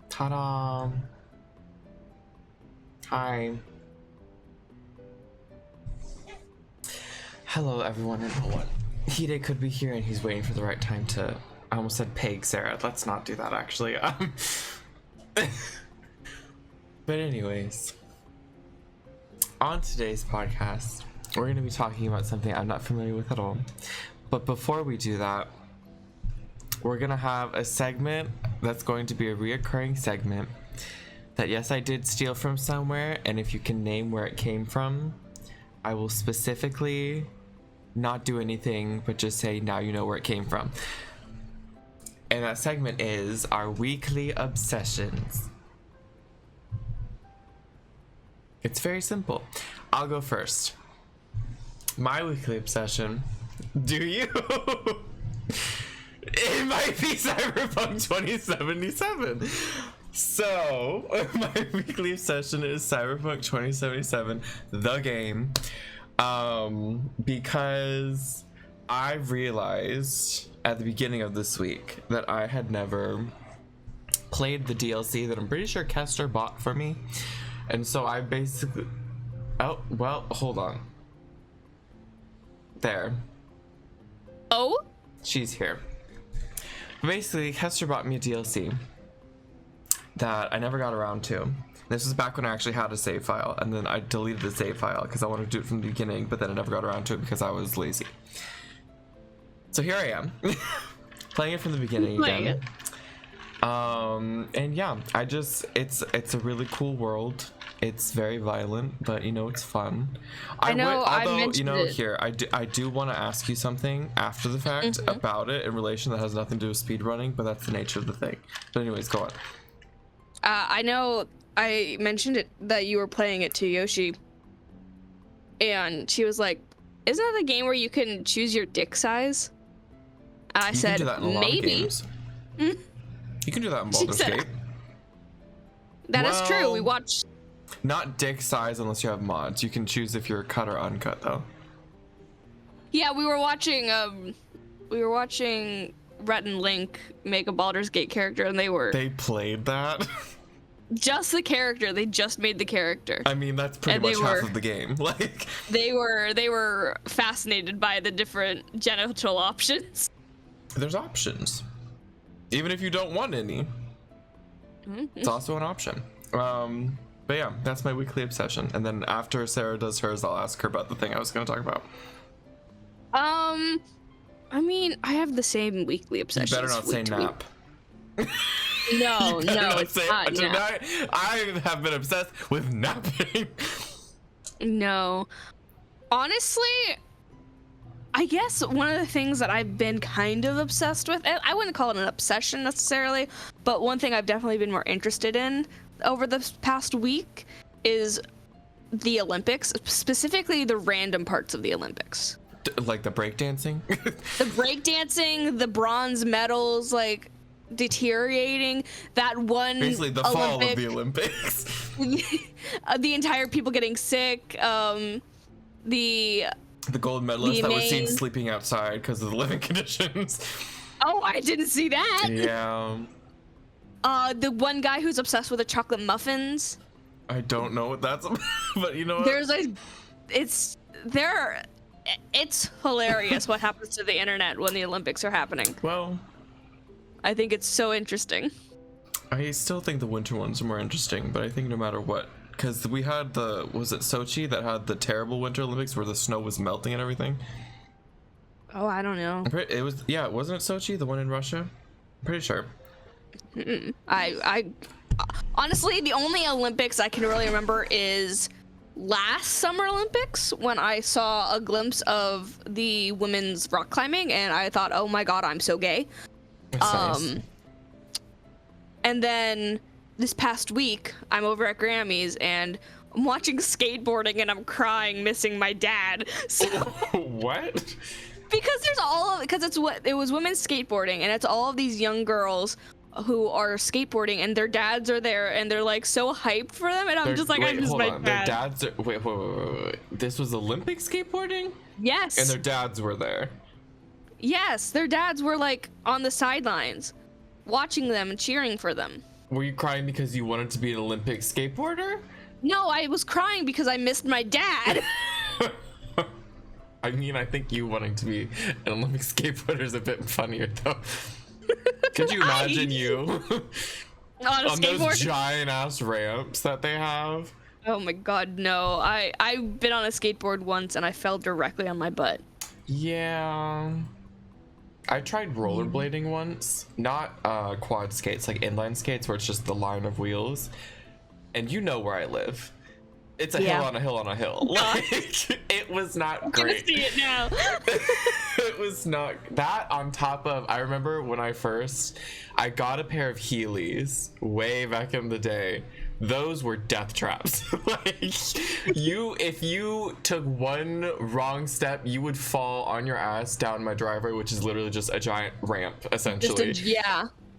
Ta-da! Hi. Hello, everyone, and what? Hide could be here, and he's waiting for the right time to. I almost said peg Sarah. Let's not do that, actually. But anyways, on today's podcast, we're going to be talking about something I'm not familiar with at all. But before we do that, we're gonna have a segment that's going to be a reoccurring segment that, yes, I did steal from somewhere, and if you can name where it came from, I will specifically not do anything but just say, now you know where it came from. And that segment is our weekly obsessions. It's very simple. I'll go first. My weekly obsession. Do you? It might be Cyberpunk 2077. So, my weekly obsession is Cyberpunk 2077, the game. Because I realized at the beginning of this week that I had never played the DLC that I'm pretty sure Kester bought for me. And so I basically... Oh, well, hold on. There. Oh? She's here. Basically, Kester bought me a DLC that I never got around to. This was back when I actually had a save file, and then I deleted the save file because I wanted to do it from the beginning, but then I never got around to it because I was lazy. So here I am, playing it from the beginning again. And yeah, it's a really cool world. It's very violent, but you know, it's fun. I do want to ask you something after the fact about it in relation that has nothing to do with speedrunning, but that's the nature of the thing. But anyways, go on. I know I mentioned it that you were playing it to Yoshi, and she was like, "Isn't that the game where you can choose your dick size?" And I said, can do that in a lot of "Maybe." games. You can do that in Baldur's Gate. That is true. We watched. Not dick size unless you have mods. You can choose if you're cut or uncut, though. Yeah, we were watching Rhett and Link make a Baldur's Gate character, and they played that. Just the character. They just made the character. I mean, that's pretty much half of the game. Like, they were fascinated by the different genital options. There's options, even if you don't want any. It's also an option. But yeah, that's my weekly obsession. And then after Sarah does hers, I'll ask her about the thing I was going to talk about. I mean, I have the same weekly obsession. You better not say nap. No, it's not nap. I have been obsessed with napping. No. Honestly, I guess one of the things that I've been kind of obsessed with, I wouldn't call it an obsession necessarily, but one thing I've definitely been more interested in over the past week is the Olympics, specifically the random parts of the Olympics. Like the breakdancing? The breakdancing, the bronze medals, like deteriorating. That one basically the fall of the Olympics. The entire people getting sick. The gold medalist that was seen sleeping outside because of the living conditions. Oh, I didn't see that. Yeah. The one guy who's obsessed with the chocolate muffins. I don't know what that's about, but you know what? It's hilarious what happens to the internet when the Olympics are happening. Well, I think it's so interesting. I still think the winter ones are more interesting, but I think no matter what, because we had was it Sochi that had the terrible winter Olympics where the snow was melting and everything? Oh, I don't know. It was, yeah, wasn't it Sochi, the one in Russia? I'm pretty sure. I honestly, the only Olympics I can really remember is last Summer Olympics when I saw a glimpse of the women's rock climbing and I thought, oh my god, I'm so gay. That's nice. And then this past week, I'm over at Grammy's and I'm watching skateboarding and I'm crying, missing my dad. So, What? because it was women's skateboarding, and it's all of these young girls who are skateboarding, and their dads are there, and they're like so hyped for them, and I'm just like, I miss my dad. Their dads are, wait. This was Olympic skateboarding? Yes. And their dads were there. Yes, their dads were like on the sidelines, watching them and cheering for them. Were you crying because you wanted to be an Olympic skateboarder? No, I was crying because I missed my dad. I mean, I think you wanting to be an Olympic skateboarder is a bit funnier, though. Could you imagine you on those giant ass ramps that they have? Oh my god, no. I've been on a skateboard once and I fell directly on my butt. Yeah. I tried rollerblading once. Not quad skates, like inline skates where it's just the line of wheels. And you know where I live. It's a hill on a hill on a hill. Like, it was not great. I'm gonna see it now. It was not that on top of, I remember when I got a pair of Heelys way back in the day. Those were death traps. Like, if you took one wrong step, you would fall on your ass down my driveway, which is literally just a giant ramp, essentially.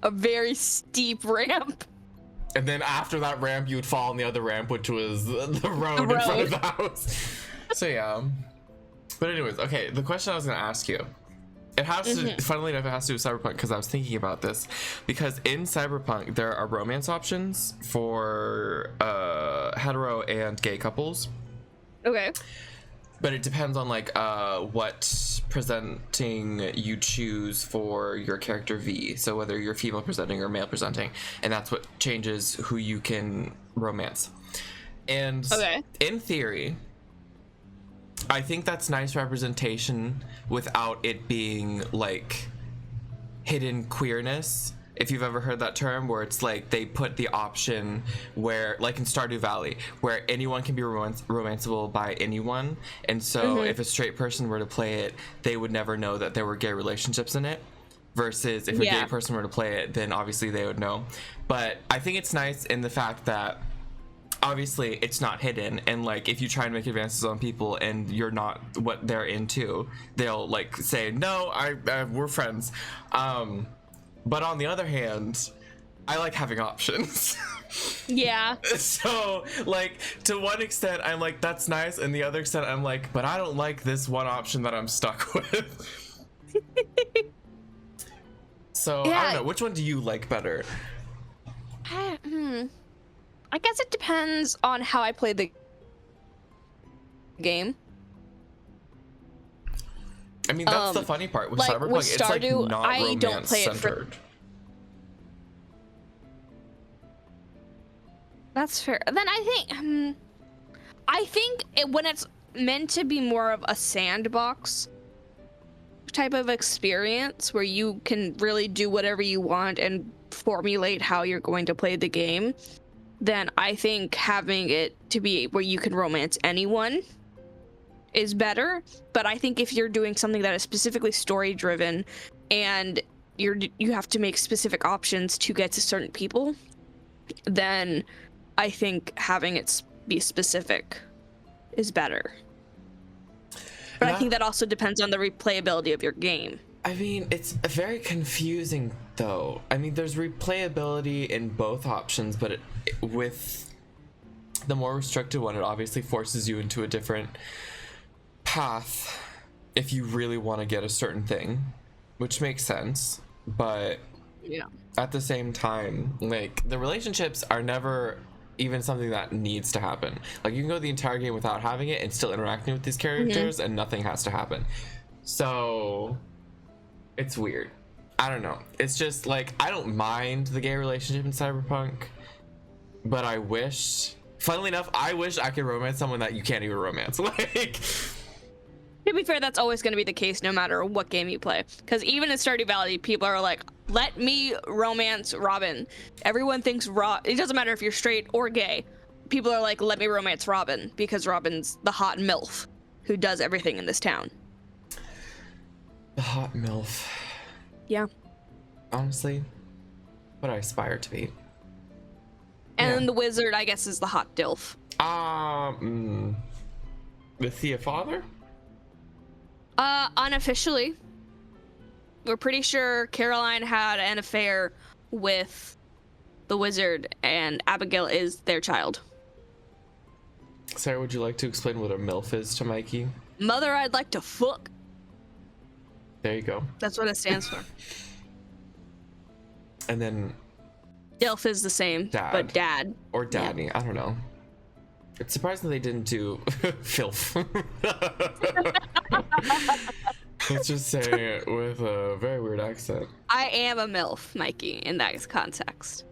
A very steep ramp. And then after that ramp, you would fall on the other ramp, which was the road in front of the house. So yeah. But anyways, okay, the question I was gonna ask you, it has to, funnily enough, it has to do with Cyberpunk, because I was thinking about this. Because in Cyberpunk, there are romance options for hetero and gay couples. Okay. But it depends on like what presenting you choose for your character V. So whether you're female presenting or male presenting, and that's what changes who you can romance. And in theory, I think that's nice representation without it being like hidden queerness. If you've ever heard that term, where it's like they put the option where, like in Stardew Valley, where anyone can be romanceable by anyone. And so if a straight person were to play it, they would never know that there were gay relationships in it. Versus if a gay person were to play it, then obviously they would know. But I think it's nice in the fact that obviously it's not hidden, and like if you try and make advances on people and you're not what they're into, they'll like say, no, we're friends. But on the other hand, I like having options. Yeah. So, like, to one extent, I'm like, that's nice. And the other extent, I'm like, but I don't like this one option that I'm stuck with. So, I don't know. Which one do you like better? I guess it depends on how I play the game. I mean, that's the funny part with Cyberpunk. With Stardew, it's like not I don't play it centered. That's fair. Then I think when it's meant to be more of a sandbox type of experience where you can really do whatever you want and formulate how you're going to play the game, then I think having it to be where you can romance anyone is better. But I think if you're doing something that is specifically story driven and you have to make specific options to get to certain people, then I think having it be specific is better. But I think that also depends on the replayability of your game. I mean, it's very confusing though. I mean, there's replayability in both options, but with the more restricted one, it obviously forces you into a different path if you really want to get a certain thing, which makes sense. But at the same time, like, the relationships are never even something that needs to happen. Like, you can go the entire game without having it and still interacting with these characters and nothing has to happen. So it's weird. I don't know. It's just like, I don't mind the gay relationship in Cyberpunk, but I wish, funnily enough, I wish I could romance someone that you can't even romance. Like, to be fair, that's always going to be the case no matter what game you play. Because even in Stardew Valley, people are like, let me romance Robin. Everyone thinks it doesn't matter if you're straight or gay. People are like, let me romance Robin, because Robin's the hot MILF who does everything in this town. the hot MILF. Yeah. Honestly, what I aspire to be. then the wizard, I guess, is the hot dilf. Is he a father? Unofficially. We're pretty sure Caroline had an affair with the wizard, and Abigail is their child. Sarah, would you like to explain what a MILF is to Mikey? Mother, I'd like to fuck. There you go. That's what it stands for. And then Dilf is the same, but dad. Or daddy, yeah. I don't know. It's surprising they didn't do filth. Let's just say it with a very weird accent. I am a MILF, Mikey, in that context.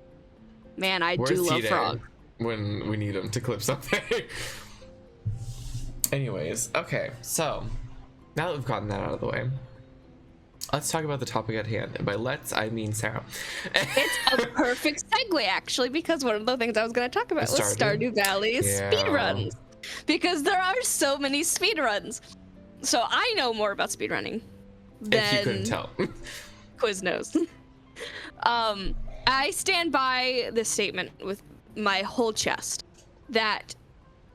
Man, Where's do love frog. When we need him to clip something. Anyways, okay, so now that we've gotten that out of the way, let's talk about the topic at hand. And by let's, I mean Sarah. It's a perfect segue, actually, because one of the things I was going to talk about was Stardew Valley's speedruns. Because there are so many speedruns. So I know more about speedrunning than if you couldn't tell. Quiz knows. I stand by this statement with my whole chest that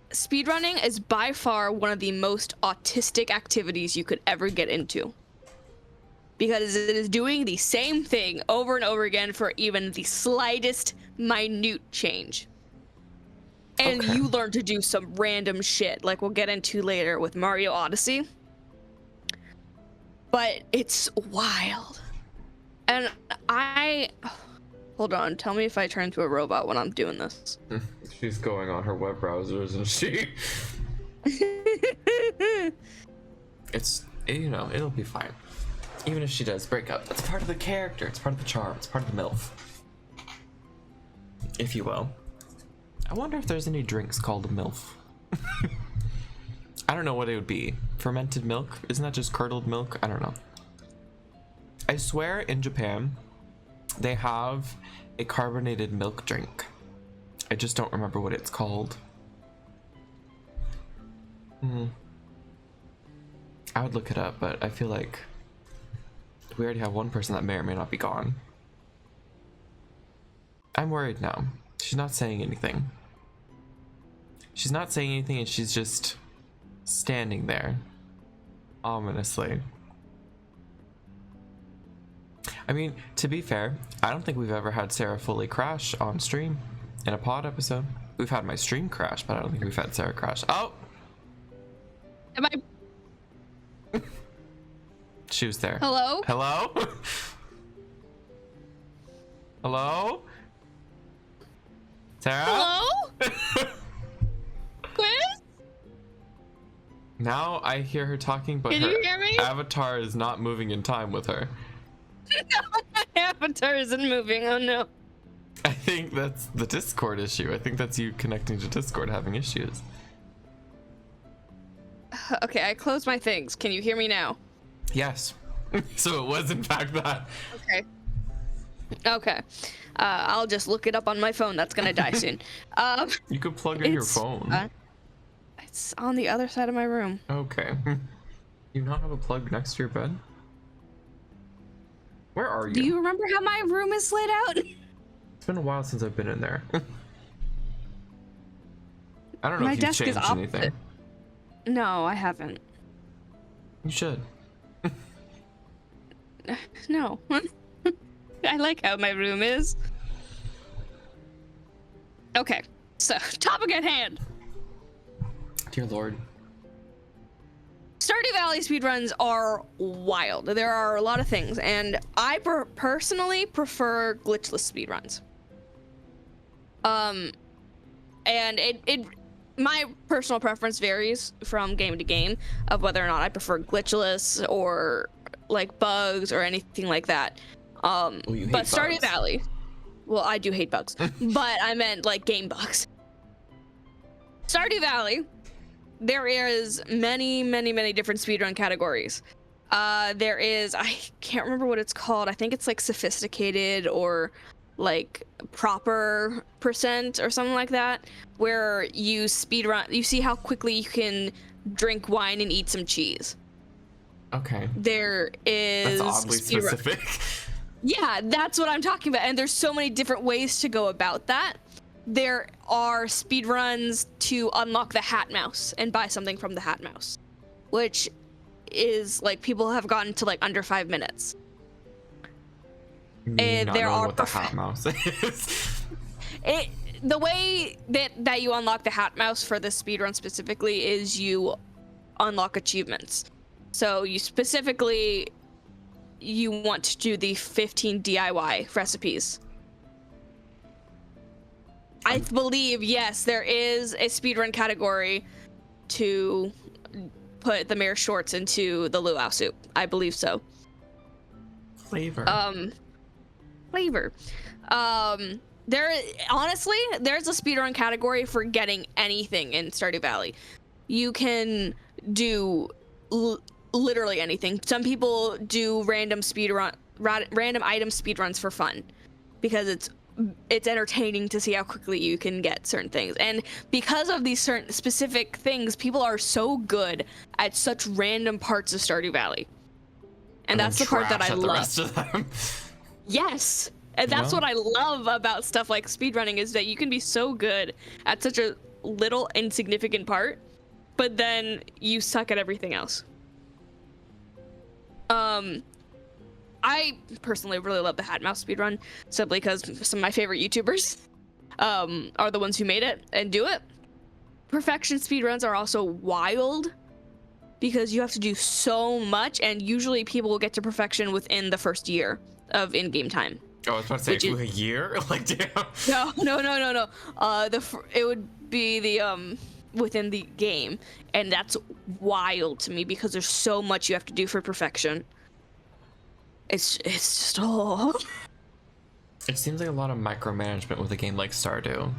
speedrunning is by far one of the most autistic activities you could ever get into. Because it is doing the same thing over and over again for even the slightest minute change. And you learn to do some random shit, like we'll get into later with Mario Odyssey. But it's wild. And hold on, tell me if I turn into a robot when I'm doing this. She's going on her web browser, isn't she? It's, you know, it'll be fine. Even if she does break up, that's part of the character, it's part of the charm, it's part of the MILF. If you will. I wonder if there's any drinks called a MILF. I don't know what it would be. Fermented milk? Isn't that just curdled milk? I don't know. I swear in Japan, they have a carbonated milk drink. I just don't remember what it's called. I would look it up, but I feel like we already have one person that may or may not be gone. I'm worried now. She's not saying anything. She's not saying anything, and she's just standing there ominously. I mean, to be fair, I don't think we've ever had Sarah fully crash on stream in a pod episode. We've had my stream crash, but I don't think we've had Sarah crash. Oh! Am I? She was there. Hello? Hello? Hello? Sarah? Hello? Quiz? Now I hear her talking, but Can you hear me? avatar is not moving in time with her. No, my avatar isn't moving. Oh no. I think that's the Discord issue. I think that's you connecting to Discord having issues. Okay, I closed my things. Can you hear me now? Yes. So it was in fact that. Okay. Okay. I'll just look it up on my phone. That's gonna die soon. You could plug in your phone. It's on the other side of my room. Okay. You not have a plug next to your bed? Where are you? Do you remember how my room is laid out? It's been a while since I've been in there. I don't know my if you've desk changed is anything. No, I haven't. You should. No. I like how my room is. Okay, so topic at hand. Dear Lord. Stardew Valley speedruns are wild. There are a lot of things, and I personally prefer glitchless speedruns. And my personal preference varies from game to game of whether or not I prefer glitchless or like bugs or anything like that. Well, but Stardew Valley, well, I do hate bugs, but I meant like game bugs. Stardew Valley, there is many different speedrun categories. There is, I can't remember what it's called. I think it's like sophisticated or like proper percent or something like that, where you speedrun, you see how quickly you can drink wine and eat some cheese. Okay. There is That's oddly specific. Yeah, that's what I'm talking about. And there's so many different ways to go about that. there are speedruns to unlock the Hat Mouse and buy something from the Hat Mouse, which is like people have gotten to like under 5 minutes. Me And not there knowing are what the Hat Mouse is. The way that you unlock the Hat Mouse for this speedrun specifically is you unlock achievements. So you want to do the 15 DIY recipes. I believe, yes, there is a speedrun category to put the mayor shorts into the luau soup. I believe so. Flavor. There's a speedrun category for getting anything in Stardew Valley. You can do literally anything. Some people do random item speedruns for fun because it's entertaining to see how quickly you can get certain things. And because of these certain specific things, people are so good at such random parts of Stardew Valley. And that's the part that I love. The rest of them. Yes. And that's what I love about stuff like speedrunning, is that you can be so good at such a little insignificant part, but then you suck at everything else. I personally really love the Hat Mouse speedrun, simply because some of my favorite YouTubers are the ones who made it and do it. Perfection speedruns are also wild because you have to do so much, and usually people will get to perfection within the first year of in-game time. Oh, I was about to say, a year? Like, damn. No. It would be the within the game, and that's wild to me because there's so much you have to do for perfection. It's just It seems like a lot of micromanagement with a game like Stardew.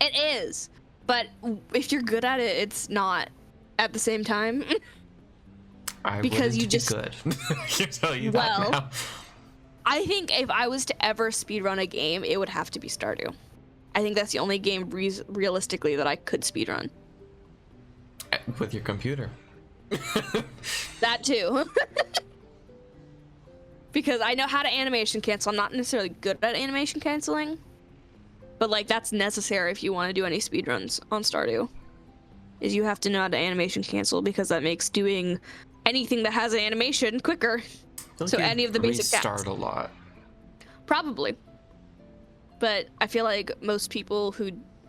It is, but if you're good at it, it's not at the same time. Because you just good. I can tell you that now. I think if I was to ever speedrun a game, it would have to be Stardew. I think that's the only game realistically that I could speedrun. With your computer. That too. Because I know how to animation cancel. I'm not necessarily good at animation canceling, but like that's necessary if you want to do any speedruns on Stardew. Is you have to know how to animation cancel, because that makes doing anything that has an animation quicker. So any of the basic tasks. Restart a lot. Probably. But I feel like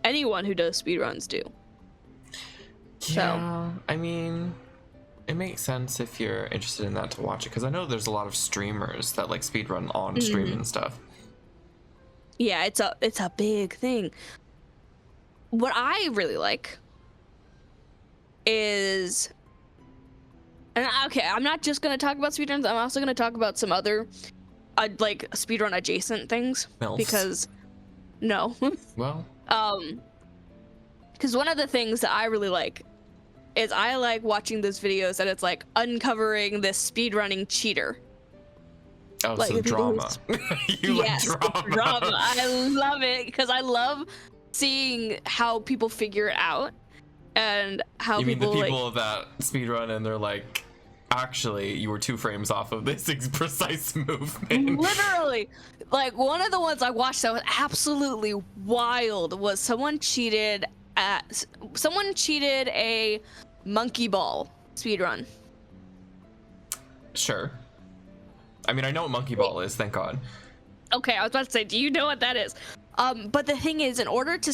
anyone who does speedruns do. Yeah, I mean, it makes sense if you're interested in that to watch it, because I know there's a lot of streamers that like speedrun on stream and stuff. Yeah, it's a big thing. What I really like is, and okay, I'm not just gonna talk about speedruns. I'm also gonna talk about some other, like speedrun adjacent things. Milfs. Because, no. Well. Because one of the things that I really like is I like watching those videos that it's like uncovering this speedrunning cheater. Oh, like, so drama. Yes, drama. I love it because I love seeing how people figure it out and how you mean the people like, that speedrun and they're like, actually, you were 2 frames off of this precise movement. Literally. Like, one of the ones I watched that was absolutely wild was someone cheated a monkey ball speedrun. Sure. I mean, I know what monkey ball is, thank God. Okay, I was about to say, do you know what that is? But the thing is, in order to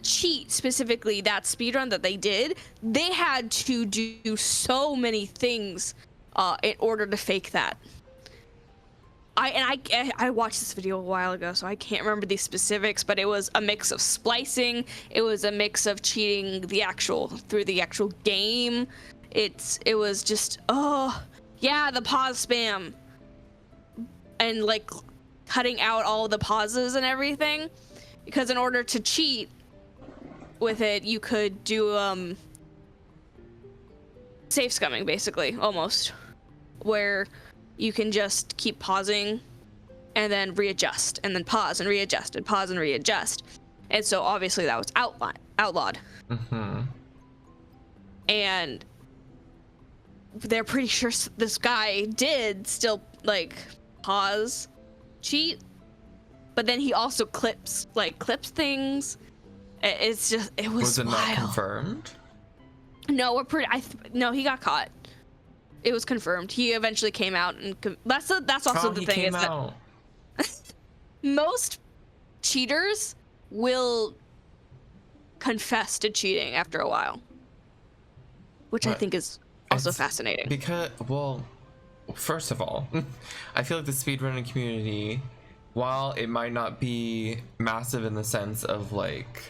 cheat specifically that speedrun that they did, they had to do so many things in order to fake that. I watched this video a while ago, so I can't remember the specifics, but it was a mix of splicing, it was a mix of cheating through the actual game. It was just, the pause spam. And like cutting out all the pauses and everything. Because in order to cheat with it, you could do safe scumming, basically, almost. Where you can just keep pausing and then readjust, and then pause and readjust, and pause and readjust. And so obviously that was outlawed. Mm-hmm. And they're pretty sure this guy did still like pause cheat, but then he also clips things. It's just, it was it wild. not confirmed? No, no, he got caught. It was confirmed. He eventually came out, and that's also the thing, is that most cheaters will confess to cheating after a while, which I think is also fascinating. Because, well, first of all, I feel like the speedrunning community, while it might not be massive in the sense of like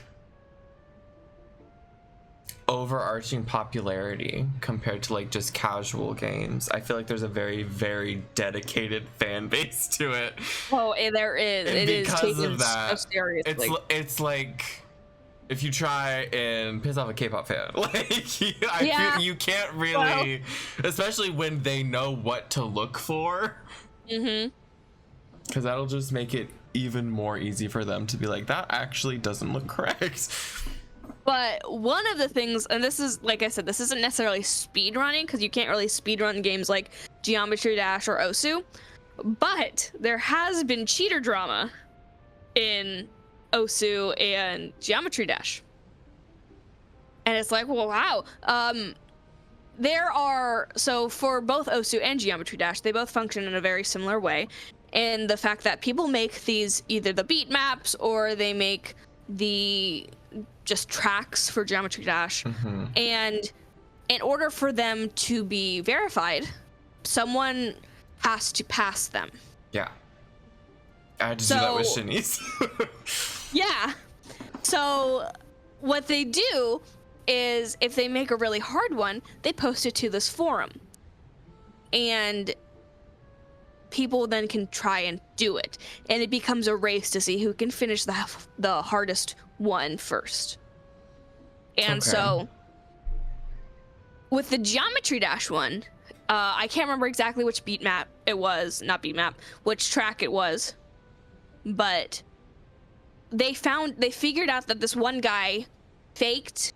overarching popularity compared to like just casual games, I feel like there's a very, very dedicated fan base to it. Oh, there is. And it is because taken of that, so seriously. it's like if you try and piss off a K-pop fan, like I feel you can't really, especially when they know what to look for. Because that'll just make it even more easy for them to be like, that actually doesn't look correct. But one of the things, and this is, like I said, this isn't necessarily speedrunning, because you can't really speedrun games like Geometry Dash or Osu, but there has been cheater drama in Osu and Geometry Dash. And it's like, well, wow. So for both Osu and Geometry Dash, they both function in a very similar way. And the fact that people make these, either the beat maps or they make the just tracks for Geometry Dash. And in order for them to be verified, someone has to pass them. Yeah. I had to do that with Shinies. Yeah. So what they do is, if they make a really hard one, they post it to this forum. And people then can try and do it. And it becomes a race to see who can finish the hardest one first. And so with the Geometry Dash one, I can't remember exactly which beat map it was, not beat map, which track it was, but they figured out that this one guy faked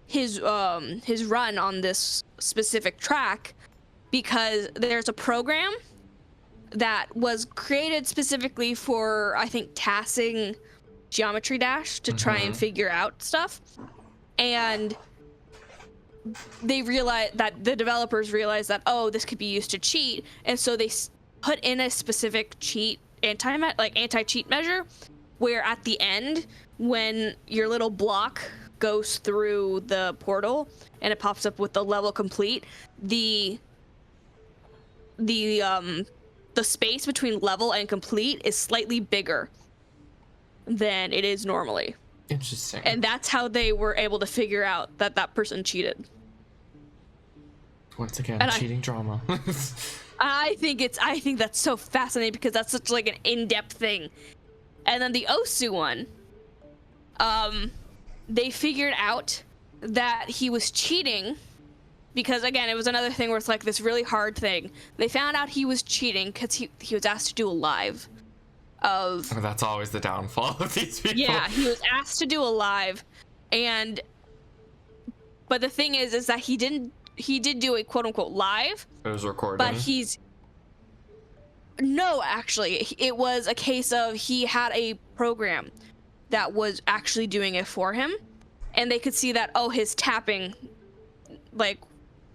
his run on this specific track because there's a program that was created specifically for, I think, tassing Geometry Dash to try and figure out stuff. And they realized that the developers realized that, oh, this could be used to cheat, and so they put in a specific cheat anti-cheat measure, where at the end, when your little block goes through the portal and it pops up with the level complete, the space between level and complete is slightly bigger than it is normally. Interesting. And that's how they were able to figure out that that person cheated. Once again, and cheating drama. I think that's so fascinating because that's such like an in-depth thing. And then the Osu one, they figured out that he was cheating because, again, it was another thing where it's like this really hard thing. They found out he was cheating because he was asked to do a live of... That's always the downfall of these people. Yeah, he was asked to do a live, but the thing is that he did do a quote-unquote live. It was recorded. But no, actually, it was a case of he had a program that was actually doing it for him, and they could see that, oh, his tapping, like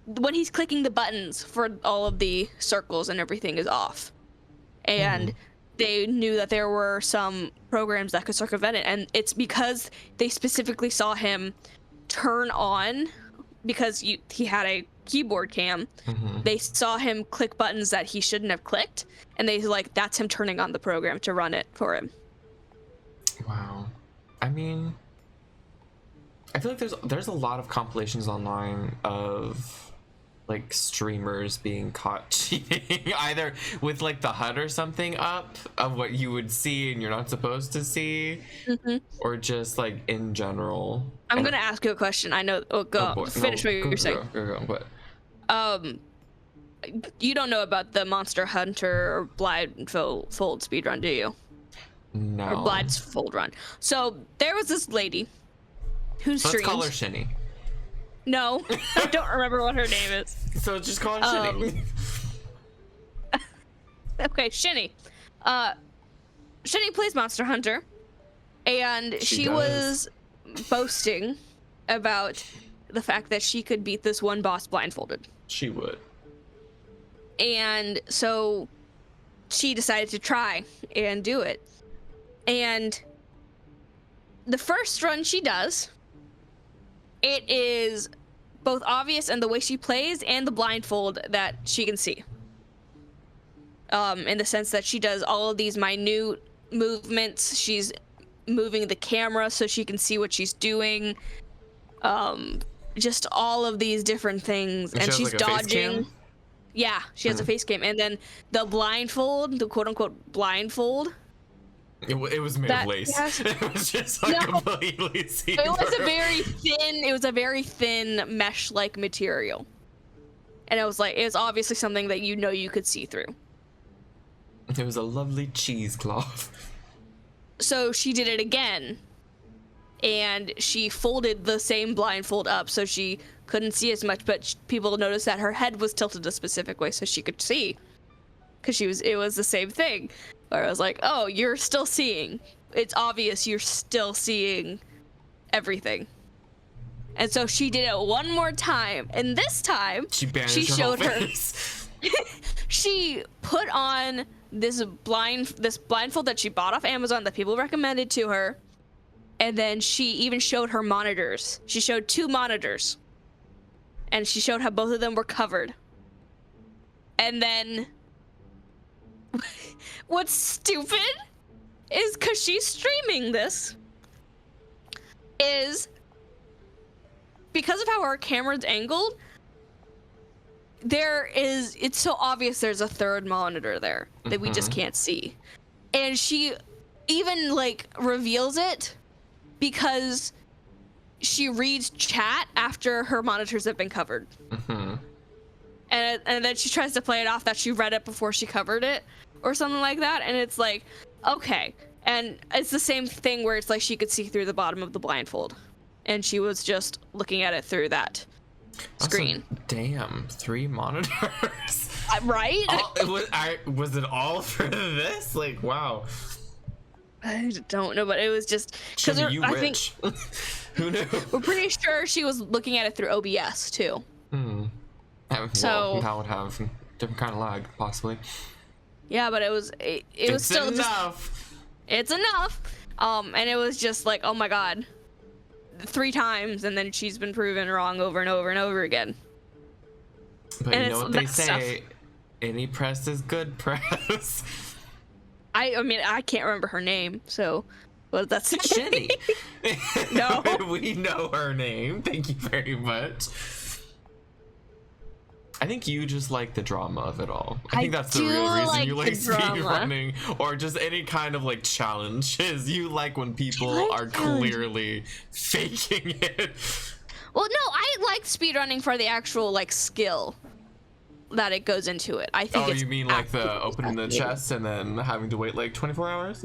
when he's clicking the buttons for all of the circles and everything, is off. And they knew that there were some programs that could circumvent it, and it's because they specifically saw him turn on, because he had a keyboard cam. They saw him click buttons that he shouldn't have clicked, and they like, that's him turning on the program to run it for him. Wow. I mean, I feel like there's a lot of compilations online of like streamers being caught cheating, either with like the HUD or something up of what you would see and you're not supposed to see, or just like in general. I'm gonna ask you a question. I know. Finish what you're saying. What? You don't know about the Monster Hunter or Blindfold speedrun, do you? No. Or Blindfold run. So there was this lady who streamed. Let's call her Shinny. No, I don't remember what her name is. So just call her Shinny. Okay, Shinny. Jenny plays Monster Hunter, and she was boasting about the fact that she could beat this one boss blindfolded. She would. And so she decided to try and do it. And the first run she does, it is both obvious in the way she plays and the blindfold that she can see. In the sense that she does all of these minute movements. She's moving the camera so she can see what she's doing. Just all of these different things. And she's like dodging. Yeah, she has a face cam. And then the blindfold, the quote-unquote blindfold. It was made of lace. It was just like completely see-through. It was a very thin mesh-like material. And it was obviously something that you could see through. It was a lovely cheesecloth. So she did it again. And she folded the same blindfold up so she couldn't see as much, but people noticed that her head was tilted a specific way so she could see. Because it was the same thing. Where I was like, oh, you're still seeing. It's obvious you're still seeing everything. And so she did it one more time. And this time, she showed her. She put on this blindfold that she bought off Amazon that people recommended to her. And then she even showed her monitors. She showed 2 monitors. And she showed how both of them were covered. And then what's stupid is because she's streaming this is because of how our camera's angled, it's so obvious there's a third monitor there that we just can't see. And she even reveals it because she reads chat after her monitors have been covered. And then she tries to play it off that she read it before she covered it or something like that. And it's like, okay. And it's the same thing where it's like she could see through the bottom of the blindfold. And she was just looking at it through that screen. Also, damn, 3 monitors. Right? Was it all for this? Like, wow. I don't know, but it was just because I think who knew? We're pretty sure she was looking at it through OBS too. So that would have different kind of lag, possibly. Yeah, but it was still enough. It's enough. And it was just like, oh my god, 3 times, and then she's been proven wrong over and over and over again. But and you know what they say? Any press is good press. I mean, I can't remember her name, so well, that's Jenny. No, we know her name. Thank you very much. I think you just like the drama of it all. I think that's the real reason you like speedrunning, or just any kind of challenge. Is you like when people are clearly faking it. Well, no, I like speedrunning for the actual skill that it goes into it. I think. Oh, you mean the opening the chest and then having to wait 24 hours?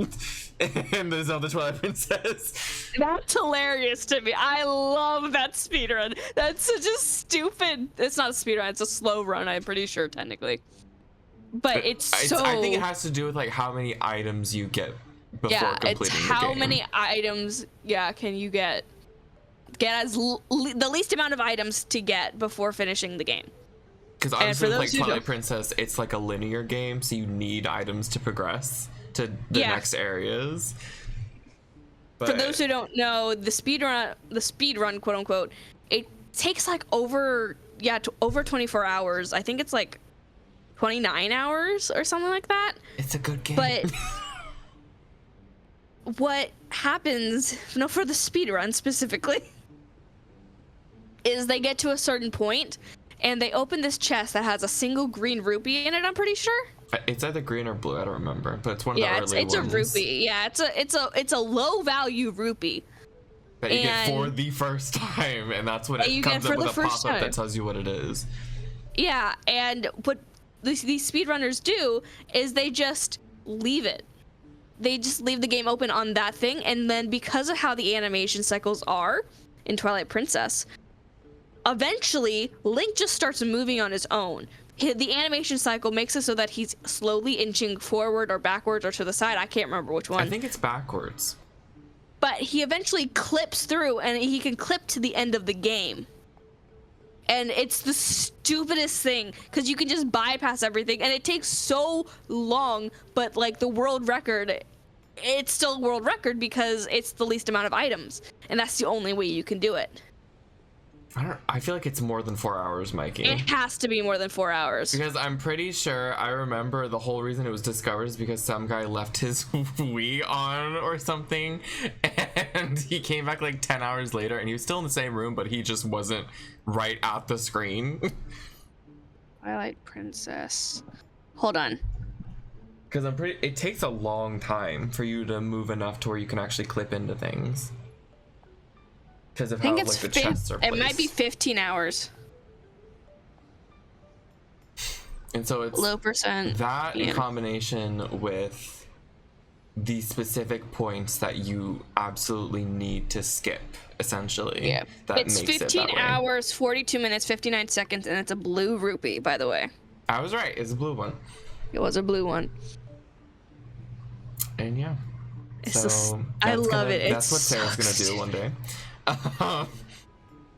And the Zelda Twilight Princess. That's hilarious to me. I love that speedrun. That's such a stupid. It's not a speedrun. It's a slow run. I'm pretty sure technically. But I think it has to do with how many items you get before completing the game. How many items? Yeah, can you get as the least amount of items to get before finishing the game? Because obviously, Twilight Princess, it's a linear game, so you need items to progress to the next areas. But for those who don't know, the speedrun, quote unquote, it takes over 24 hours. I think it's 29 hours or something like that. It's a good game. But what happens, for the speedrun specifically, is they get to a certain point and they open this chest that has a single green rupee in it, I'm pretty sure. It's either green or blue, I don't remember, but it's one of the early ones. Yeah, it's a rupee. Yeah, it's a low value rupee. That you get for the first time, and that's when it comes up with a pop-up that tells you what it is. Yeah, and what these speedrunners do is they just leave it. They just leave the game open on that thing, and then because of how the animation cycles are in Twilight Princess, eventually Link just starts moving on his own. the animation cycle makes it so that he's slowly inching forward or backwards or to the side. I can't remember which one. I think it's backwards. But he eventually clips through, and he can clip to the end of the game. And it's the stupidest thing, because you can just bypass everything, and it takes so long, but like the world record, it's still world record because it's the least amount of items, and that's the only way you can do it. I feel like it's more than 4 hours, Mikey. It has to be more than 4 hours. Because I'm pretty sure I remember the whole reason it was discovered is because some guy left his Wii on or something, and he came back like 10 hours later, and he was still in the same room, but he just wasn't right at the screen. Twilight Princess. Hold on. Because it takes a long time for you to move enough to where you can actually clip into things. Because of how like the chests are placed. It might be 15 hours. And so it's low percent. That in combination with the specific points that you absolutely need to skip, essentially. Yeah. It's 15 hours, 42 minutes, 59 seconds, and it's a blue rupee, by the way. I was right. It's a blue one. It was a blue one. And yeah. I love it. That's what Sarah's gonna do one day.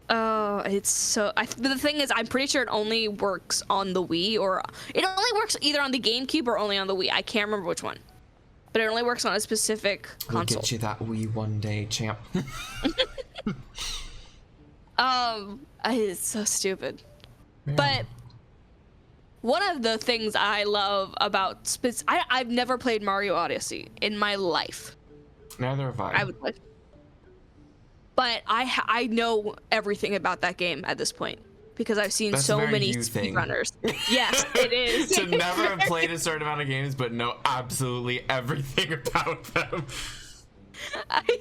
Oh, it's so. The thing is, I'm pretty sure it only works on the Wii, or it only works either on the GameCube or only on the Wii. I can't remember which one, but it only works on a specific console. We'll get you that Wii one day, champ. It's so stupid. Yeah. But one of the things I love about I've never played Mario Odyssey in my life. Neither have I. I would play. But I know everything about that game at this point because I've seen so many speedrunners. Yes, it is. To never have played a certain amount of games, but know absolutely everything about them.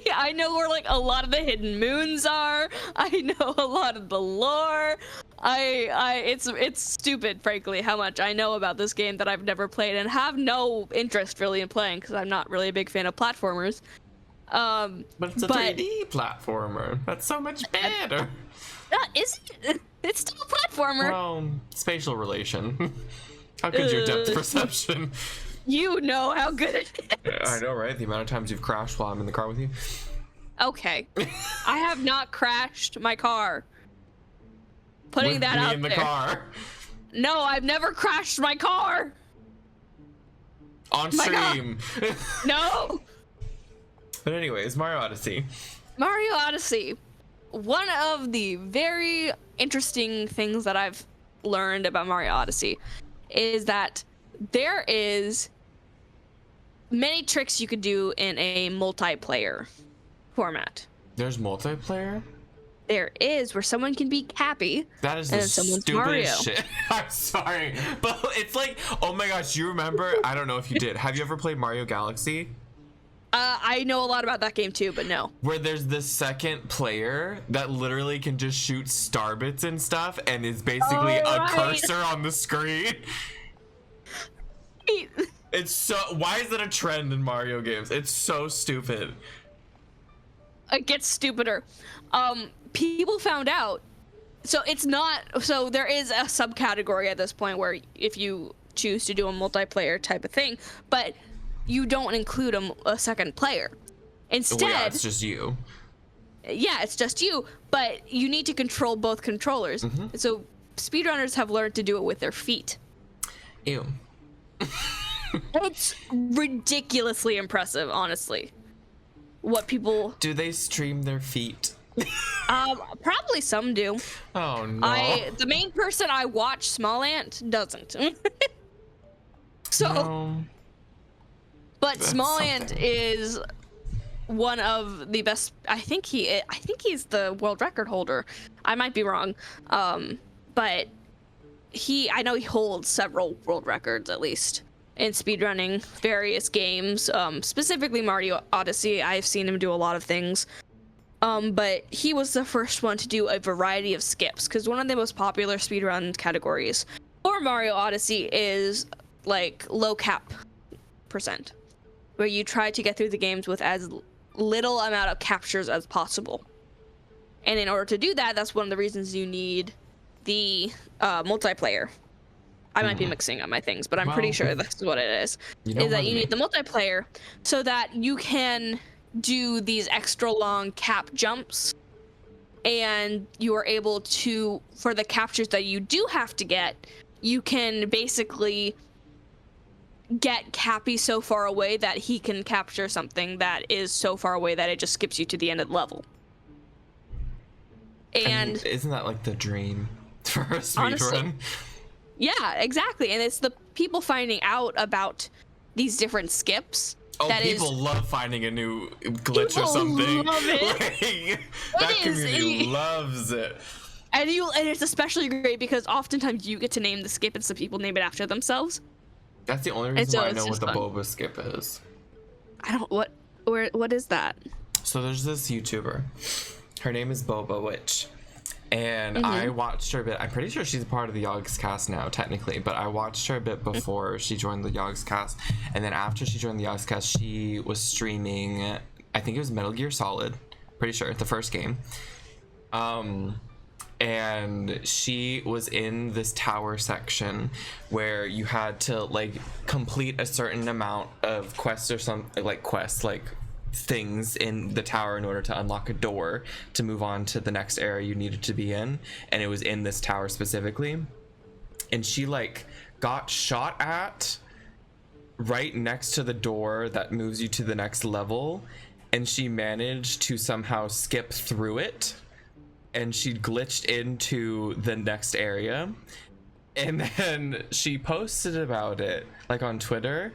I know where like a lot of the hidden moons are. I know a lot of the lore. It's stupid, frankly, how much I know about this game that I've never played and have no interest really in playing because I'm not really a big fan of platformers. But it's a 3D platformer. That's so much better. Isn't it? It's still a platformer. Well, spatial relation. How good's your depth perception? You know how good it is. I know, right? The amount of times you've crashed while I'm in the car with you. Okay. I have not crashed my car. Putting with that me out in the there. Car. No, I've never crashed my car. On stream. No. But anyways, Mario Odyssey. Mario Odyssey. One of the very interesting things that I've learned about Mario Odyssey is that there is many tricks you could do in a multiplayer format. There's multiplayer? There is, where someone can be Cappy. That is the stupidest shit. I'm sorry. But it's like, oh my gosh, you remember? I don't know if you did. Have you ever played Mario Galaxy? I know a lot about that game too, but no. Where there's the second player that literally can just shoot starbits and stuff and is basically a cursor on the screen. It's so, why is that a trend in Mario games? It's so stupid. It gets stupider. People found out, so it's not, so there is a subcategory at this point where if you choose to do a multiplayer type of thing, but you don't include a second player. Instead, well, yeah, it's just you. Yeah, it's just you, but you need to control both controllers. Mm-hmm. So speedrunners have learned to do it with their feet. Ew. It's ridiculously impressive, honestly. What people do, they stream their feet? Probably some do. Oh no. The main person I watch, Small Ant, doesn't. So no. But Small Ant is one of the best. I think he's the world record holder. I might be wrong. But I know he holds several world records at least in speedrunning various games. Specifically Mario Odyssey. I've seen him do a lot of things. But he was the first one to do a variety of skips, because one of the most popular speedrun categories for Mario Odyssey is like low cap percent, where you try to get through the games with as little amount of captures as possible. And in order to do that, that's one of the reasons you need the multiplayer. I might be mixing up my things, but I'm pretty sure that's what it is. You Is that you need the multiplayer so that you can do these extra long cap jumps, and you are able to, for the captures that you do have to get, you can basically get Cappy so far away that he can capture something that is so far away that it just skips you to the end of the level. And isn't that like the dream for a speedrun? Yeah, exactly. And it's the people finding out about these different skips. Oh, people love finding a new glitch or something. Love it. Like, that community loves it. And it's especially great because oftentimes you get to name the skip and some people name it after themselves. That's the only reason why I know what the boba skip is. I don't what is that? So there's this YouTuber. Her name is Boba Witch. And I watched her a bit. I'm pretty sure she's a part of the Yogscast now, technically, but I watched her a bit before she joined the Yogscast. And then after she joined the Yogscast, she was streaming, I think it was Metal Gear Solid, pretty sure, the first game. And she was in this tower section where you had to like complete a certain amount of quests or something, like quests, like things in the tower in order to unlock a door to move on to the next area you needed to be in. And it was in this tower specifically, and she like got shot at right next to the door that moves you to the next level, and she managed to somehow skip through it, and she glitched into the next area, and then she posted about it like on Twitter.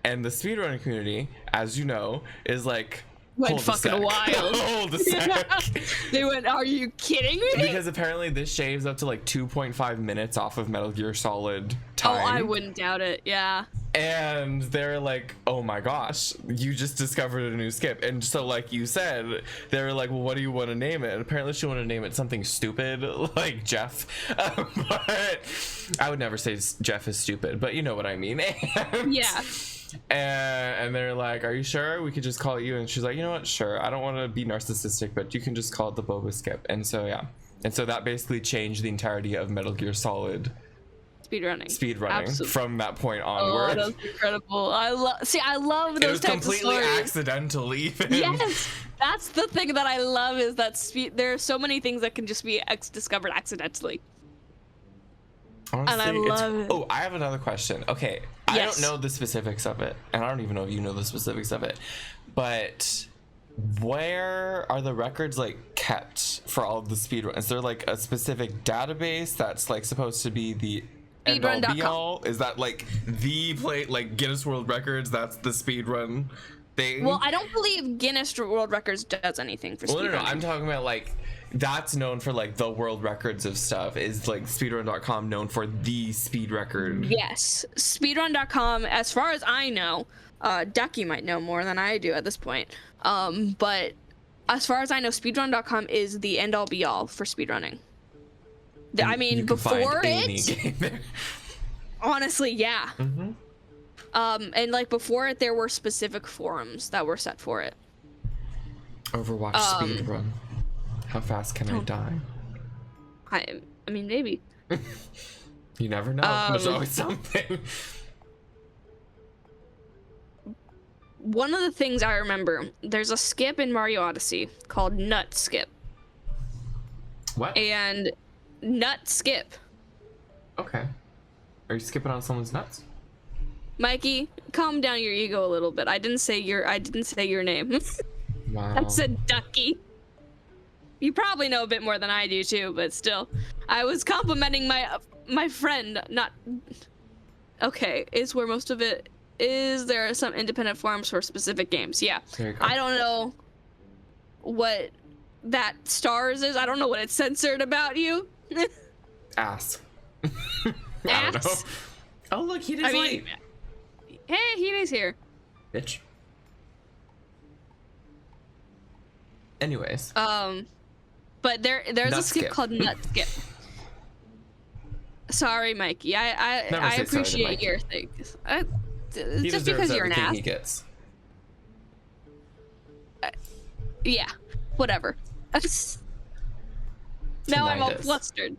And the speedrunning community, as you know, is like, went fucking wild. Hold a sec. They went, are you kidding me? Because apparently this shaves up to like 2.5 minutes off of Metal Gear Solid time. Oh, I wouldn't doubt it, yeah. And they're like, oh my gosh, you just discovered a new skip. And so like you said, they were like, well, what do you want to name it? And apparently she wanted to name it something stupid, like Jeff. But I would never say Jeff is stupid, but you know what I mean. Yeah. And they're like, are you sure we could just call it you? And she's like, you know what, sure, I don't want to be narcissistic, but you can just call it the Boba skip. And so yeah, and so that basically changed the entirety of Metal Gear Solid speedrunning Absolutely. From that point onward. Oh, that's incredible. I love those types of stories. It was completely accidental even. Yes, that's the thing that I love, is that there are so many things that can just be discovered accidentally. Honestly, and I love it. Oh, I have another question. Okay, yes. I don't know the specifics of it, and I don't even know if you know the specifics of it, but where are the records like kept for all of the speedruns? Is there like a specific database that's like supposed to be the Speedrun.com? Is that like the play, like Guinness World Records? That's the speedrun thing? Well, I don't believe Guinness World Records does anything for speedrun. No, I'm talking about like that's known for like the world records of stuff. Is like Speedrun.com known for the speed record? Yes, Speedrun.com, as far as I know, Ducky might know more than I do at this point. But as far as I know, Speedrun.com is the end all be all for speedrunning. I mean, before it, honestly, yeah. And like before it, there were specific forums that were set for it. Overwatch speedrun. How fast can I die? I mean, maybe. You never know. There's always something. One of the things I remember, there's a skip in Mario Odyssey called Nut Skip. What? And Nut Skip. Okay. Are you skipping on someone's nuts? Mikey, calm down your ego a little bit. I didn't say your name. Wow. I said Ducky. You probably know a bit more than I do too, but still. I was complimenting my friend, not... Okay, is where most of it is. There are some independent forums for specific games. Yeah. I don't know what that stars is. I don't know what it's censored about you. Ass. I Ass? don't know. Oh, look, he did late. Hey, Heaty's here. Bitch. Anyways. But there's a skip called Nut Skip. Sorry, Mikey. I appreciate your things. Just because you're an ass. He gets. Yeah, whatever. Now I'm all flustered.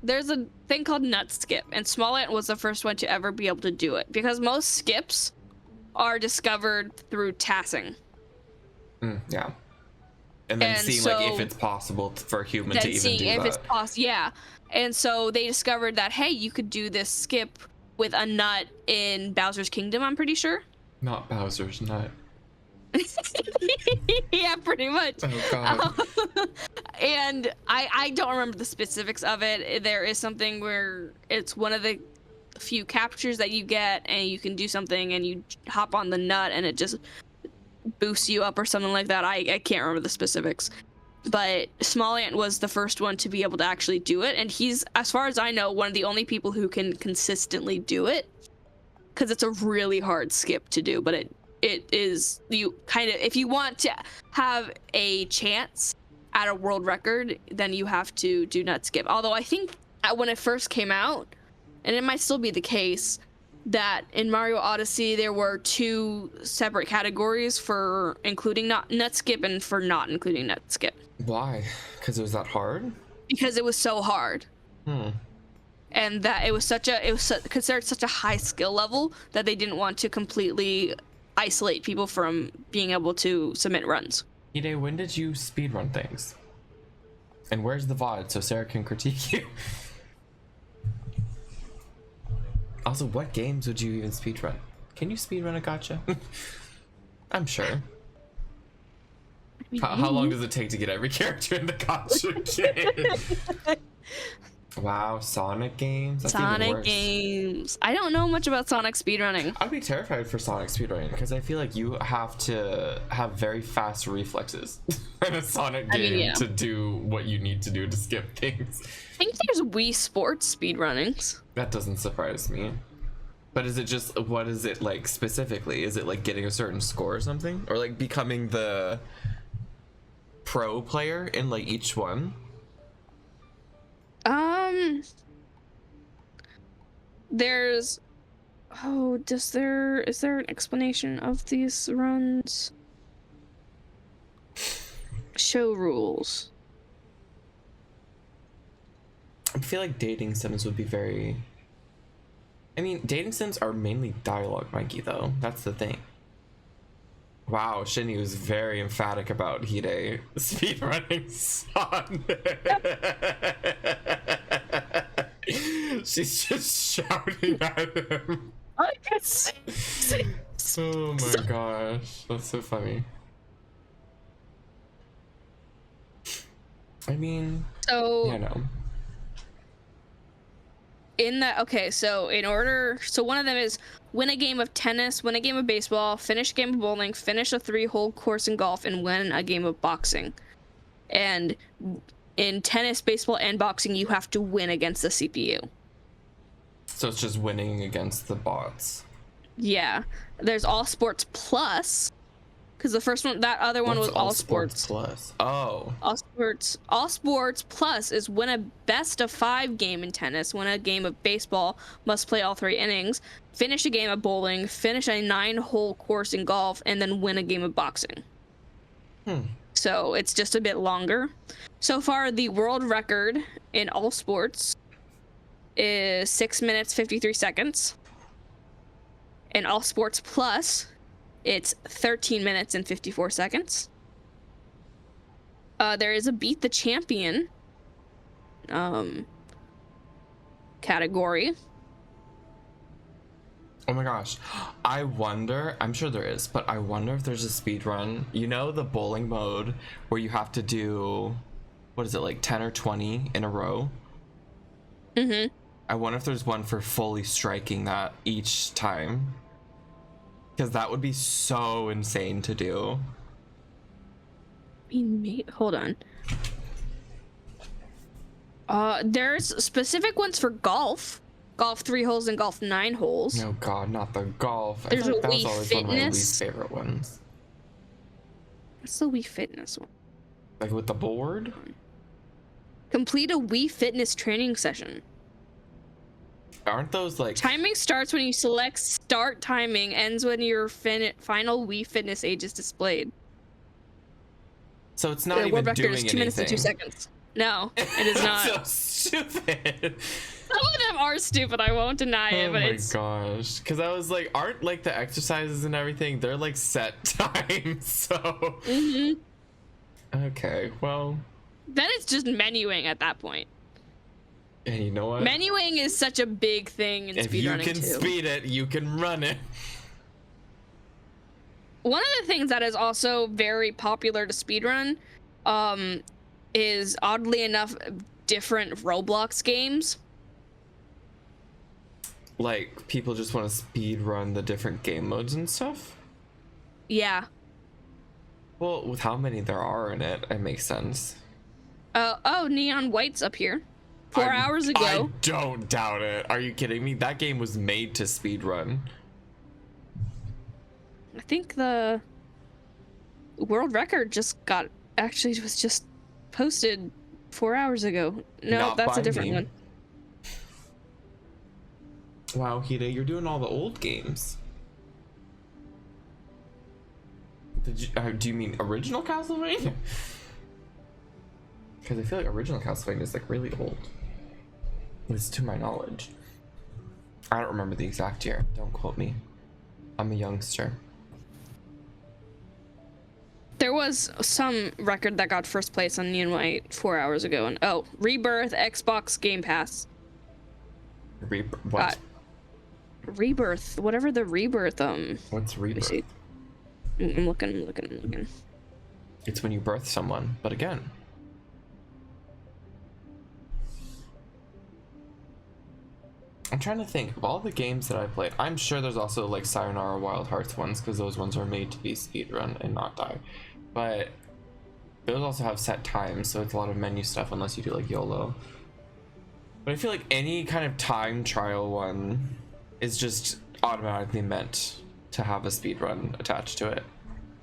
there's a thing called nut skip, and Smollett was the first one to ever be able to do it because most skips are discovered through tassing. Yeah. And then seeing like if it's possible for a human to even do that. It's possible, yeah. And so they discovered that, hey, you could do this skip with a nut in Bowser's Kingdom, I'm pretty sure. Not Bowser's nut. Yeah, pretty much. Oh god. And I don't remember the specifics of it. There is something where it's one of the few captures that you get, and you can do something and you hop on the nut and it just boosts you up or something like that. I can't remember the specifics. But Smollett was the first one to be able to actually do it, and he's, as far as I know, one of the only people who can consistently do it, because it's a really hard skip to do. But it is, you kind of, if you want to have a chance at a world record, then you have to do nut skip. Although I think when it first came out, and it might still be the case, that in Mario Odyssey there were 2 separate categories for including nut skip and for not including nut skip. Why? Because it was that hard? Because it was so hard. And that it was considered such a high skill level that they didn't want to completely isolate people from being able to submit runs. Hide, when did you speedrun things? And where's the VOD so Sarah can critique you? Also, what games would you even speedrun? Can you speedrun a gacha? I'm sure. How long does it take to get every character in the gacha game? Wow, Sonic games? That's even Sonic worse. games. I don't know much about Sonic speedrunning. I'd be terrified for Sonic speedrunning because I feel like you have to have very fast reflexes in a Sonic game to do what you need to do to skip things. I think there's Wii Sports speedrunnings. That doesn't surprise me. But is it just, what is it like specifically? Is it like getting a certain score or something? Or like becoming the pro player in like each one? There's, is there an explanation of these runs? Show rules. I feel like dating sims would be very... I mean, dating sims are mainly dialogue, Mikey, though. That's the thing. Wow, Shinny was very emphatic about Hide speedrunning Sonic. She's just shouting at him. I can see. Oh my gosh, that's so funny. I mean, So, you know. in that, okay, so one of them is win a game of tennis, win a game of baseball, finish a game of bowling, finish a 3-hole course in golf, and win a game of boxing. And in tennis, baseball, and boxing, you have to win against the CPU. So it's just winning against the bots. Yeah. There's All Sports Plus, because the first one, that other one was All Sports Plus. Oh. All Sports Plus is win a best of 5 game in tennis, win a game of baseball, must play all 3 innings, finish a game of bowling, finish a 9-hole course in golf, and then win a game of boxing. So it's just a bit longer. So far, the world record in all sports is 6 minutes 53 seconds. In All Sports Plus, it's 13 minutes and 54 seconds. There is a Beat the Champion category. Oh my gosh. I wonder, I'm sure there is, but I wonder if there's a speed run. You know the bowling mode where you have to do, what is it, like 10 or 20 in a row? Mm-hmm. I wonder if there's one for fully striking that each time. Because that would be so insane to do. Hold on. There's specific ones for golf. Golf 3 holes and golf 9 holes. Oh god, not the golf. There's I thought a that was Wii always one of my Fitness. least favorite ones. What's the Wii Fitness one? Like with the board? Complete a Wii Fitness training session. Aren't those like... Timing starts when you select start timing, ends when your final Wii Fitness age is displayed. So it's not The even world record doing is 2 minutes and 2 anything. seconds. No, it is not. So stupid. Some of them are stupid, I won't deny it, but it's... Oh my gosh. Because I was like, aren't like the exercises and everything, they're like set times, so... Mm-hmm. Okay, well... Then it's just menuing at that point. And you know what? Menuing is such a big thing in if you speedrunning can too. speed it, you can run it. One of the things that is also very popular to speedrun is, oddly enough, different Roblox games. Like, people just want to speed run the different game modes and stuff? Yeah. Well, with how many there are in it, it makes sense. Oh, Neon White's up here. 4 hours ago. I don't doubt it. Are you kidding me? That game was made to speed run. I think the world record was just posted 4 hours ago. No, Not that's by a different me. one. Wow, Hide, you're doing all the old games. Do you mean original Castlevania? Because I feel like original Castlevania is like really old. At least to my knowledge. I don't remember the exact year. Don't quote me. I'm a youngster. There was some record that got first place on Neon White 4 hours ago, and Rebirth, Xbox Game Pass. What? Rebirth, whatever the Rebirth, What's Rebirth? I'm looking. It's when you birth someone, but again. I'm trying to think of all the games that I played. I'm sure there's also like Sayonara Wild Hearts ones, because those ones are made to be speedrun and not die. But those also have set times, so it's a lot of menu stuff unless you do like YOLO. But I feel like any kind of time trial one is just automatically meant to have a speedrun attached to it.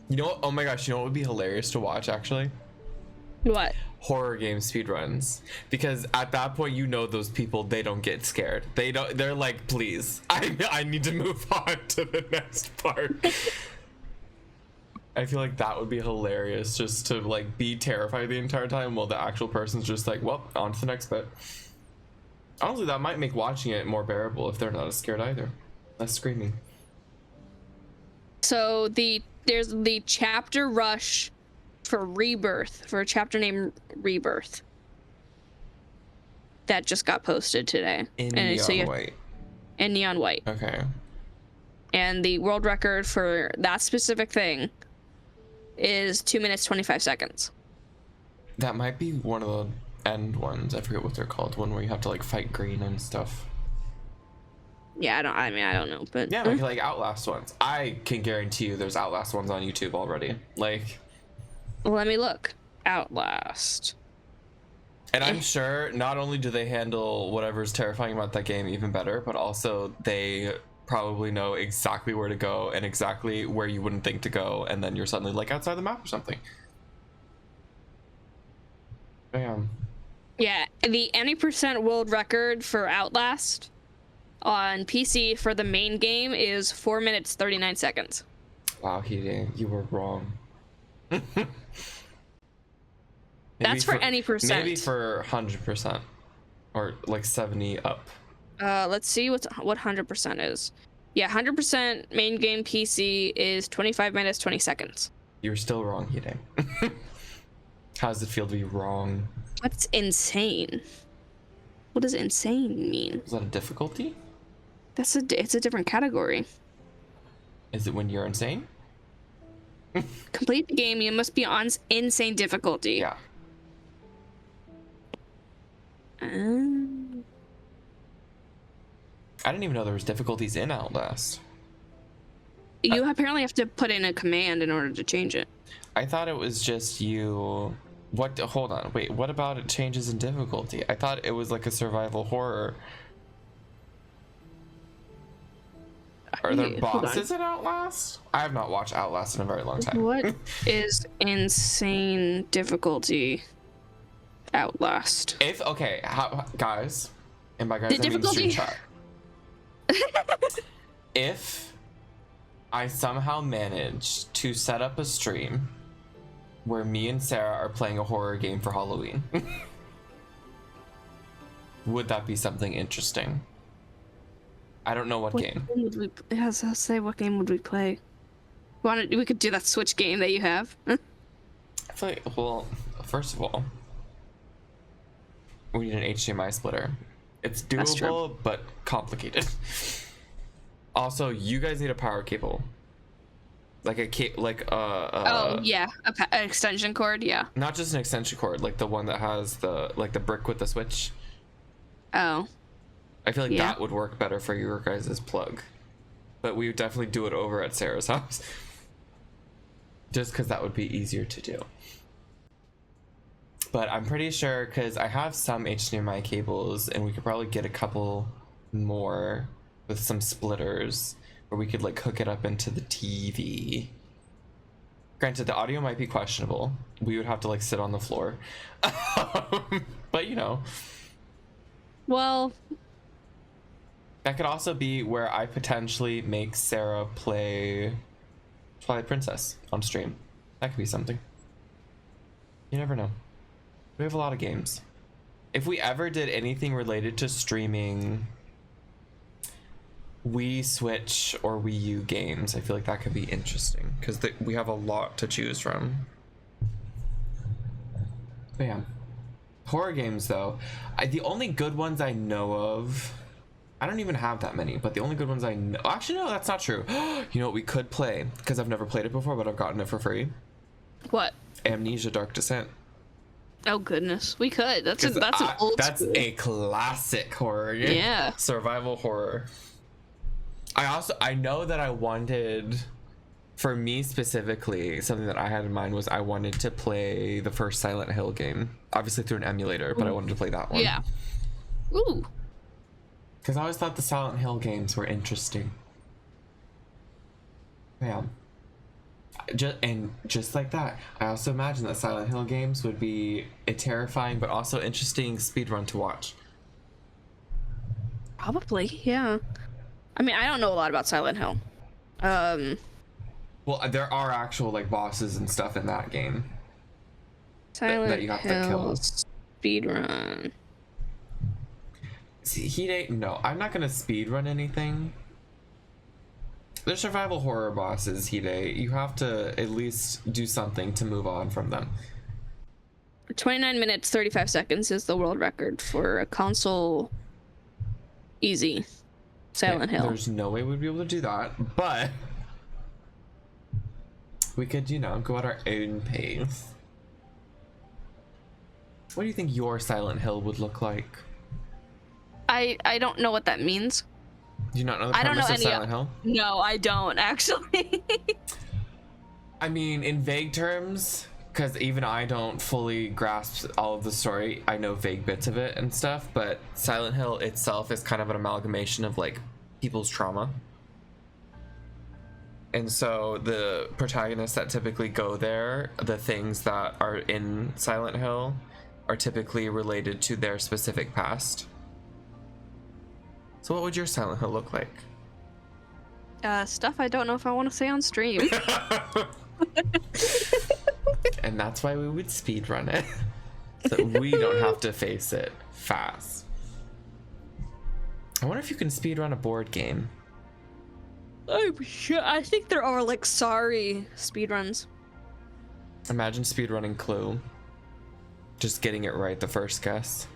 You know what? Oh my gosh, you know what would be hilarious to watch actually? What? Horror game speedruns, because at that point you know those people, they don't get scared, they're like, please, I need to move on to the next part. I feel like that would be hilarious, just to like be terrified the entire time while the actual person's just like, well, on to the next bit. Honestly, that might make watching it more bearable if they're not as scared either, less screaming. So there's the chapter rush for Rebirth, for a chapter named Rebirth, that just got posted today. In Neon White. In Neon White. Okay. And the world record for that specific thing is 2 minutes 25 seconds. That might be one of the end ones. I forget what they're called. One where you have to like fight green and stuff. Yeah, I don't know, but yeah, like Outlast ones. I can guarantee you there's Outlast ones on YouTube already. Like, let me look. Outlast. And I'm sure not only do they handle whatever's terrifying about that game even better, but also they probably know exactly where to go and exactly where you wouldn't think to go, and then you're suddenly like outside the map or something. Bam. Yeah, the any percent world record for Outlast on PC for the main game is 4 minutes 39 seconds. Wow, you were wrong. That's for any percent. Maybe for 100%, or like 70 up. Let's see what 100% is. Yeah, 100% main game PC is 25 minutes 20 seconds. You're still wrong, Hide. How does it feel to be wrong? That's insane. What does insane mean? Is that a difficulty? It's a different category. Is it when you're insane? Complete the game, you must be on insane difficulty. Yeah. I didn't even know there was difficulties in Outlast. You apparently have to put in a command in order to change it. I thought it was just you. What? Hold on. Wait. What about it changes in difficulty? I thought it was like a survival horror. Are there bosses in Outlast? I have not watched Outlast in a very long time. What is insane difficulty Outlast? Okay, guys, and by guys I mean stream chat. If I somehow manage to set up a stream where me and Sarah are playing a horror game for Halloween, would that be something interesting? I don't know what game. Would we? I was gonna say, what game would we play? We could do that Switch game that you have. I feel like, well, first of all, we need an HDMI splitter. It's doable, but complicated. Also, you guys need a power cable. Like oh yeah, an extension cord, yeah. Not just an extension cord, like the one that has the brick with the switch. Oh. I feel like that would work better for your guys' plug. But we would definitely do it over at Sarah's house. Just because that would be easier to do. But I'm pretty sure, because I have some HDMI cables, and we could probably get a couple more with some splitters, where we could like hook it up into the TV. Granted, the audio might be questionable. We would have to like sit on the floor. But you know. Well, that could also be where I potentially make Sarah play Twilight Princess on stream. That could be something. You never know. We have a lot of games. If we ever did anything related to streaming Wii, Switch, or Wii U games, I feel like that could be interesting because we have a lot to choose from. But yeah. Horror games, though, the only good ones I know of, I don't even have that many, but the only good ones I know, actually no, that's not true. You know what we could play, because I've never played it before, but I've gotten it for free. What? Amnesia: Dark Descent. Oh goodness, we could. That's an old That's school. a classic horror game. Yeah. Survival horror. I know that I wanted, for me specifically, something that I had in mind was I wanted to play the first Silent Hill game, obviously through an emulator, but I wanted to play that one. Yeah. Ooh. Because I always thought the Silent Hill games were interesting. Yeah. Just like that, I also imagine that Silent Hill games would be a terrifying but also interesting speedrun to watch. Probably, yeah. I mean, I don't know a lot about Silent Hill. Well, there are actual like bosses and stuff in that game. Silent that you have to kill. Hill speedrun. See, no, I'm not gonna speedrun anything. They're survival horror bosses, Hide. You have to at least do something to move on from them. 29 minutes, 35 seconds is the world record for a console easy Silent Hill. There's no way we'd be able to do that, but we could, you know, go at our own pace. What do you think your Silent Hill would look like? I don't know what that means. Do you not know the premise of Silent Hill? No, I don't, actually. I mean, in vague terms, because even I don't fully grasp all of the story. I know vague bits of it and stuff, but Silent Hill itself is kind of an amalgamation of like people's trauma. And so the protagonists that typically go there, the things that are in Silent Hill are typically related to their specific past. So what would your Silent Hill look like? Stuff I don't know if I want to say on stream. And that's why we would speedrun it. So we don't have to face it fast. I wonder if you can speedrun a board game. I'm sure. I think there are like sorry speedruns. Imagine speedrunning Clue. Just getting it right the first guess.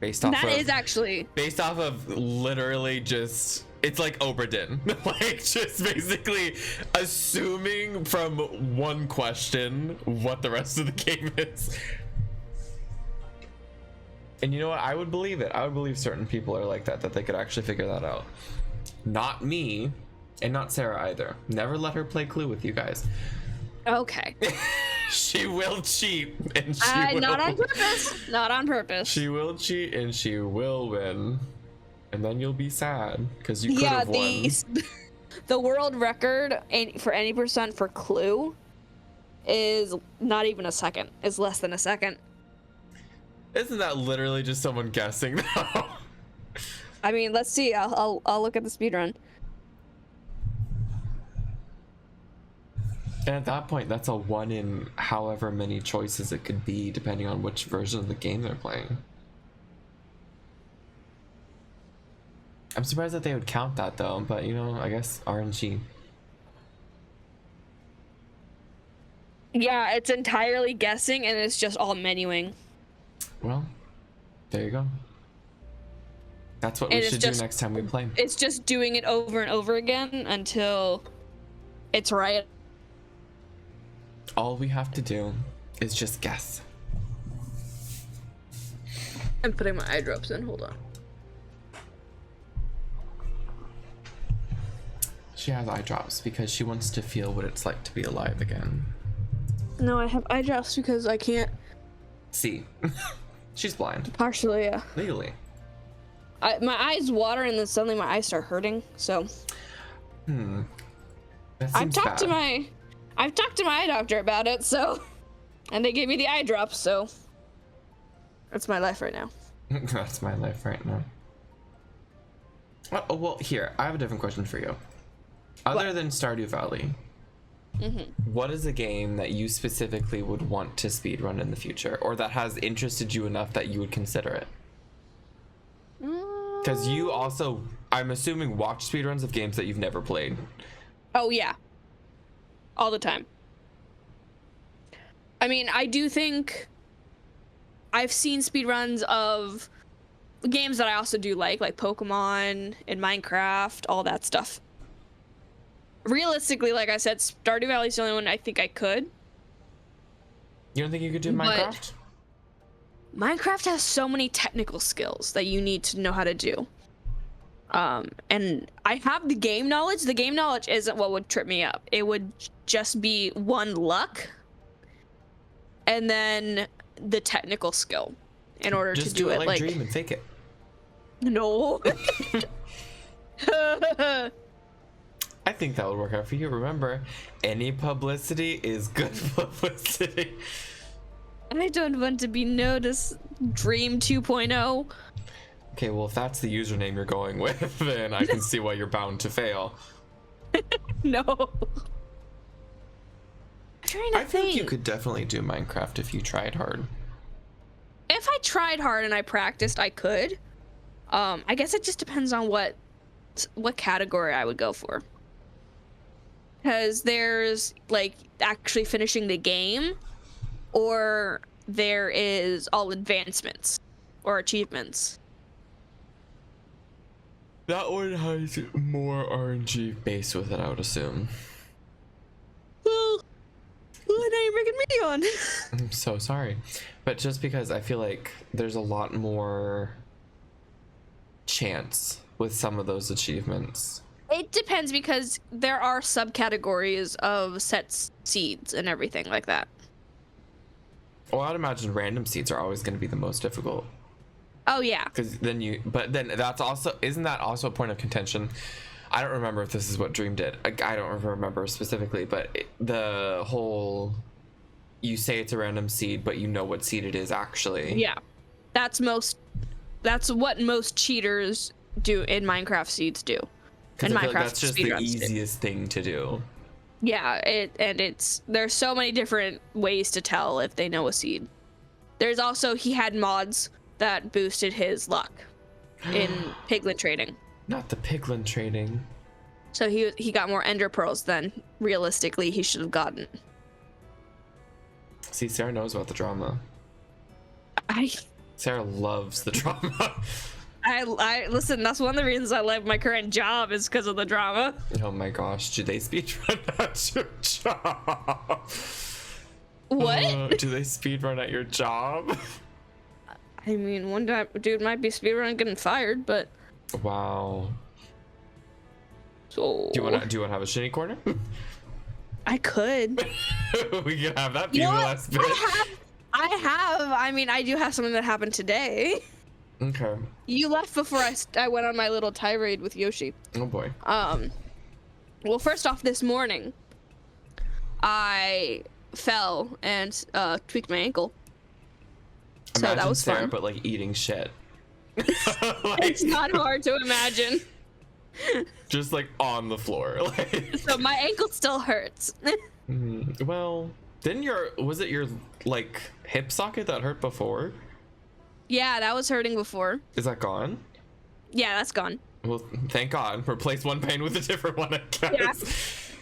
Based off of literally just, it's like Oberdin. Like just basically assuming from one question what the rest of the game is. And you know what? I would believe it. I would believe certain people are like that they could actually figure that out. Not me, and not Sarah either. Never let her play Clue with you guys. Okay. She will cheat, and she will. Not on purpose. Not on purpose. She will cheat, and she will win, and then you'll be sad because you could have won. The world record for any percent for Clue is not even a second. It's less than a second. Isn't that literally just someone guessing though? I mean, let's see. I'll look at the speedrun. And at that point, that's a 1 in however many choices it could be, depending on which version of the game they're playing. I'm surprised that they would count that though, but you know, I guess RNG. Yeah, it's entirely guessing and it's just all menuing. Well, there you go. That's what And we it's should do next time we play. It's just doing it over and over again until it's right. All we have to do is just guess. I'm putting my eye drops in, hold on. She has eye drops because she wants to feel what it's like to be alive again. No, I have eye drops because I can't See. She's blind. partially, yeah. Legally. My eyes water and then suddenly my eyes start hurting, so. That I've seems talked to bad. my eye doctor about it, so. And they gave me the eye drops, so. That's my life right now. That's my life right now. Oh, well, here, I have a different question for you. Other than Stardew Valley, what is a game that you specifically would want to speedrun in the future, or that has interested you enough that you would consider it? Because you also, I'm assuming, watch speedruns of games that you've never played. Oh, yeah. All the time. I mean, I do think I've seen speedruns of games that I also do like Pokemon and Minecraft, all that stuff. Realistically, like I said, Stardew Valley is the only one I think I could. You don't think you could do Minecraft? Minecraft has so many technical skills that you need to know how to do. And I have the game knowledge. The game knowledge isn't what would trip me up. It would just be one luck and then the technical skill in order Just to do it. Like Dream and fake it. No. I think that would work out for you. Remember, any publicity is good publicity. I don't want to be noticed. Dream 2.0. Okay, well, if that's the username you're going with, then I can see why you're bound to fail. No. I'm trying to I think you could definitely do Minecraft if you tried hard. If I tried hard and I practiced, I could. I guess it just depends on what category I would go for. Because there's like actually finishing the game, or there is all advancements or achievements. That one has more RNG base with it, I would assume. Well, now you're making me on. I'm so sorry. But just because I feel like there's a lot more chance with some of those achievements. It depends because there are subcategories of set seeds and everything like that. Well, I'd imagine random seeds are always going to be the most difficult. Oh yeah. Because but then that's also, isn't that also a point of contention? I don't remember if this is what Dream did. I don't remember specifically, but the whole, you say it's a random seed, but you know what seed it is actually. Yeah, that's what most cheaters do in Minecraft seeds do. Because in I feel Minecraft like that's just the speedruns do. easiest thing to do. Yeah, there's so many different ways to tell if they know a seed. There's also, he had mods that boosted his luck in piglet trading. Not the piglin trading. So he got more ender pearls than realistically he should have gotten. See, Sarah knows about the drama. I Sarah loves the drama. listen, that's one of the reasons I love my current job is because of the drama. Oh my gosh, do they speedrun at your job? What? Do they speedrun at your job? I mean, one dude might be speedrunning getting fired, but Wow. so Do you want to have a shinny corner? I could. We can have that be You the know what? last bit. I mean, I do have something that happened today. Okay. You left before I went on my little tirade with Yoshi. Oh boy. Well, first off, this morning, I fell and tweaked my ankle. So Imagine that was Sarah, fun. but like eating shit. It's not hard to imagine. Just like on the floor. Like. So my ankle still hurts. Well, was it your like hip socket that hurt before? Yeah, that was hurting before. Is that gone? Yeah, that's gone. Well, thank God. Replace one pain with a different one, I guess.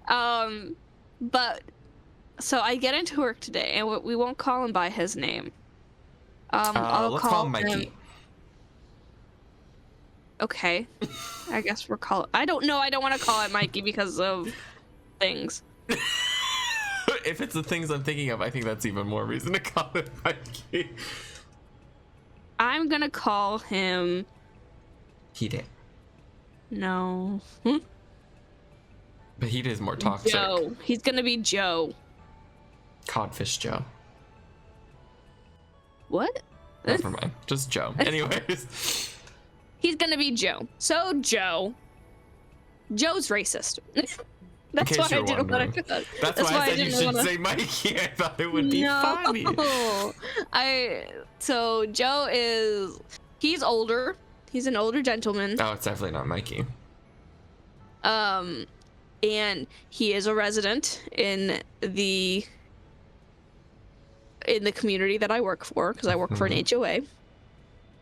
Yeah. But so I get into work today, and we won't call him by his name. I'll Let's call call him Mikey. him. Okay. I guess we're calling. I don't know. I don't want to call it Mikey because of things. If it's the things I'm thinking of, I think that's even more reason to call it Mikey. I'm gonna call him. Hide. No. But Hide is more toxic. Joe. He's gonna be Joe. Codfish Joe. What? Never mind. Just Joe. Anyways. He's gonna be Joe. So Joe's racist. That's why I didn't want to. That's why I said you should say Mikey. I thought it would be funny. So Joe he's older. He's an older gentleman. Oh, it's definitely not Mikey. And he is a resident in the community that I work for, because I work for an HOA.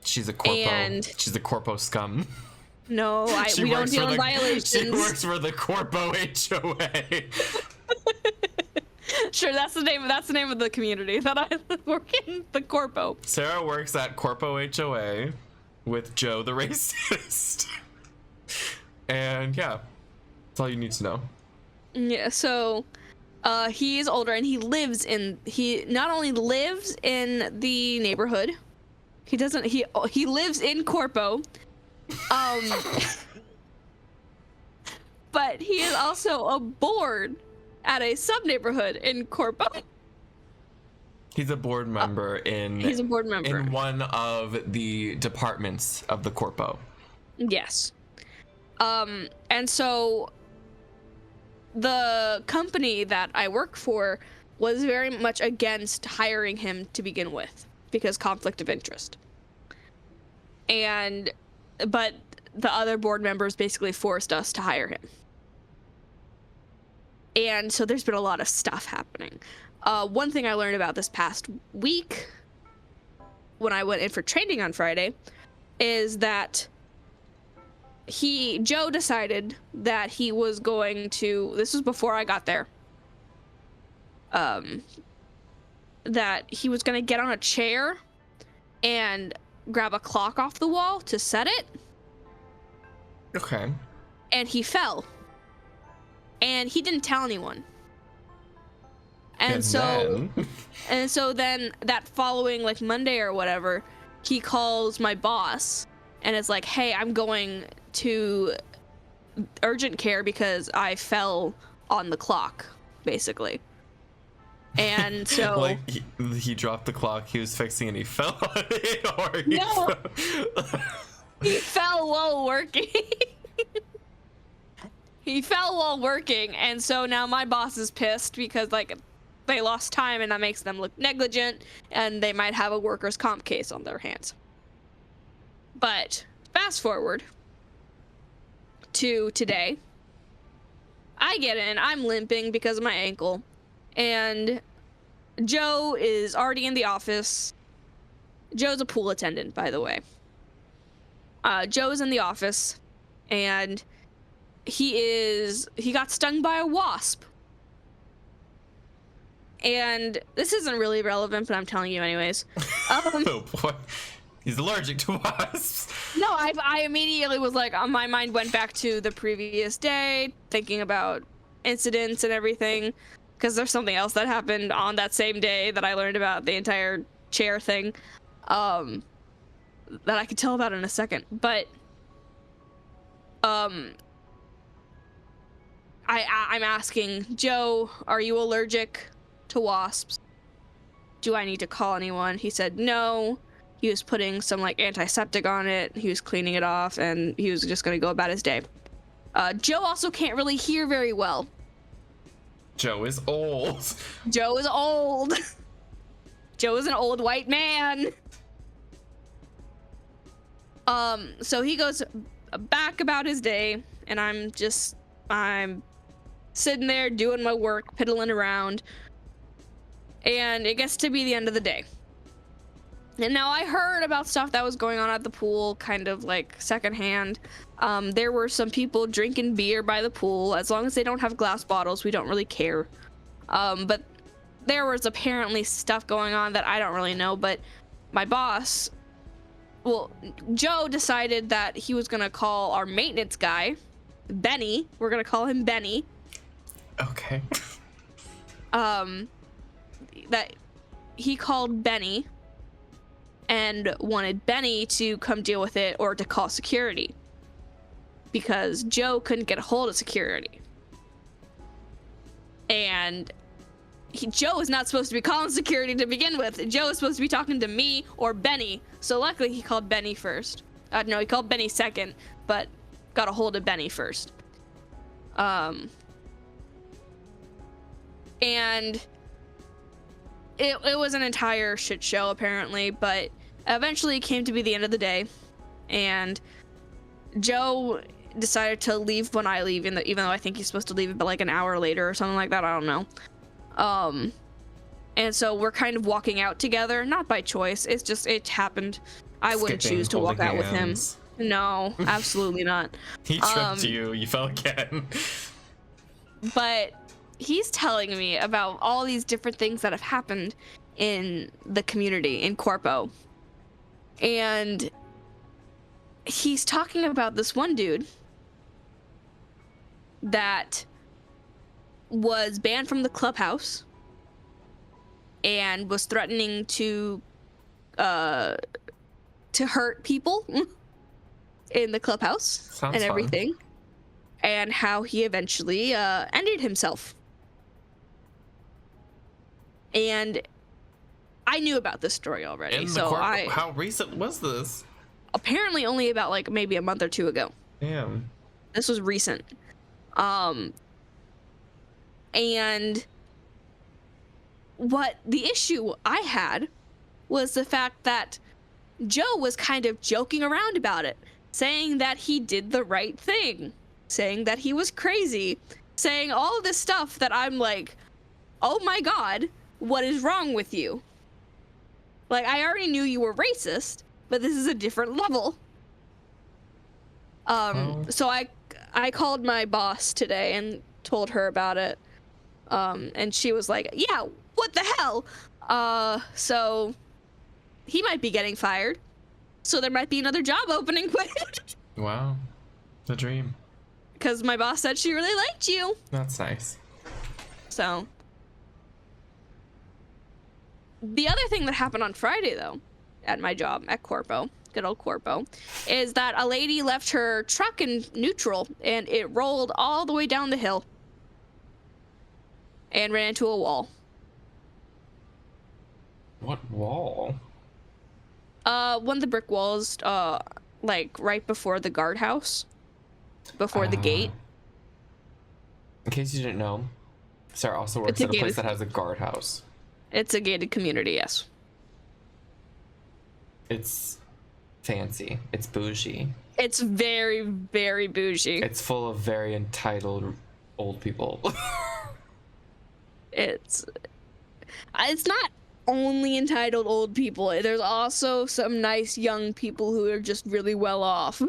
She's a corpo. She's a corpo scum. No, we don't deal in violations. She works for the corpo HOA. Sure, that's the name of the community that I work in, the corpo. Sarah works at corpo HOA with Joe the racist. And yeah, that's all you need to know. Yeah, so he's older, and he not only lives in the neighborhood, he lives in corpo. But he is also a board at a sub-neighborhood in Corpo. He's a board member He's a board member in one of the departments of the corpo. Yes. And so the company that I work for was very much against hiring him to begin with because conflict of interest. But the other board members basically forced us to hire him. And so there's been a lot of stuff happening. One thing I learned about this past week when I went in for training on Friday is that Joe decided that he was going to, this was before I got there, that he was going to get on a chair and grab a clock off the wall to set it. Okay. And he fell. And he didn't tell anyone. And so then that following like Monday or whatever, he calls my boss and is like, "Hey, I'm going to urgent care because I fell on the clock," basically. And so like he dropped the clock he was fixing and he fell on it, or he fell while working. He fell while working, and so now my boss is pissed because like they lost time and that makes them look negligent and they might have a workers' comp case on their hands. But fast forward to today. I get in, I'm limping because of my ankle, and Joe is already in the office. Joe's a pool attendant, by the way. Joe's in the office, and he got stung by a wasp. And this isn't really relevant, but I'm telling you anyways. Oh boy. He's allergic to wasps. No, I immediately was like, my mind went back to the previous day, thinking about incidents and everything, because there's something else that happened on that same day that I learned about the entire chair thing, that I could tell about in a second. But I'm asking, Joe, are you allergic to wasps? Do I need to call anyone? He said no. He was putting some like antiseptic on it. He was cleaning it off, and he was just gonna go about his day. Joe also can't really hear very well. Joe is old. Joe is old. Joe is an old white man. So he goes back about his day, and I'm sitting there doing my work, piddling around, and it gets to be the end of the day. And now I heard about stuff that was going on at the pool, kind of like secondhand. There were some people drinking beer by the pool. As long as they don't have glass bottles, we don't really care. But there was apparently stuff going on that I don't really know. But my boss, well, Joe decided that he was gonna call our maintenance guy, Benny. We're gonna call him Benny. Okay. That he called Benny and wanted Benny to come deal with it or to call security because Joe couldn't get a hold of security. And Joe is not supposed to be calling security to begin with. Joe is supposed to be talking to me or Benny. So luckily he called Benny first. No, he called Benny second, but got a hold of Benny first. And it was an entire shit show apparently, but eventually it came to be the end of the day, and Joe decided to leave when I leave, even though I think he's supposed to leave about like an hour later or something like that. I don't know. And so we're kind of walking out together, not by choice. It's just it happened. I wouldn't choose to walk out with him. No, absolutely not. He tripped you. You fell again. But he's telling me about all these different things that have happened in the community in Corpo. And he's talking about this one dude that was banned from the clubhouse and was threatening to hurt people in the clubhouse. Sounds and fun. everything. And how he eventually ended himself. And I knew about this story already. How recent was this? Apparently only about like maybe a month or two ago. Damn. This was recent. And what the issue I had was the fact that Joe was kind of joking around about it, saying that he did the right thing, saying that he was crazy, saying all of this stuff that I'm like, oh my God, what is wrong with you? Like, I already knew you were racist, but this is a different level. So I called my boss today and told her about it. And she was like, yeah, what the hell? So he might be getting fired. So there might be another job opening. Wow. The dream. Because my boss said she really liked you. That's nice. So. The other thing that happened on Friday, though, at my job, at Corpo, good old Corpo, is that a lady left her truck in neutral and it rolled all the way down the hill and ran into a wall. What wall? One of the brick walls, like right before the guardhouse, before the gate. In case you didn't know, Sarah also works at a place that has a guardhouse. It's a gated community, yes. It's fancy. It's bougie. It's very, very bougie. It's full of very entitled old people. It's not only entitled old people. There's also some nice young people who are just really well off.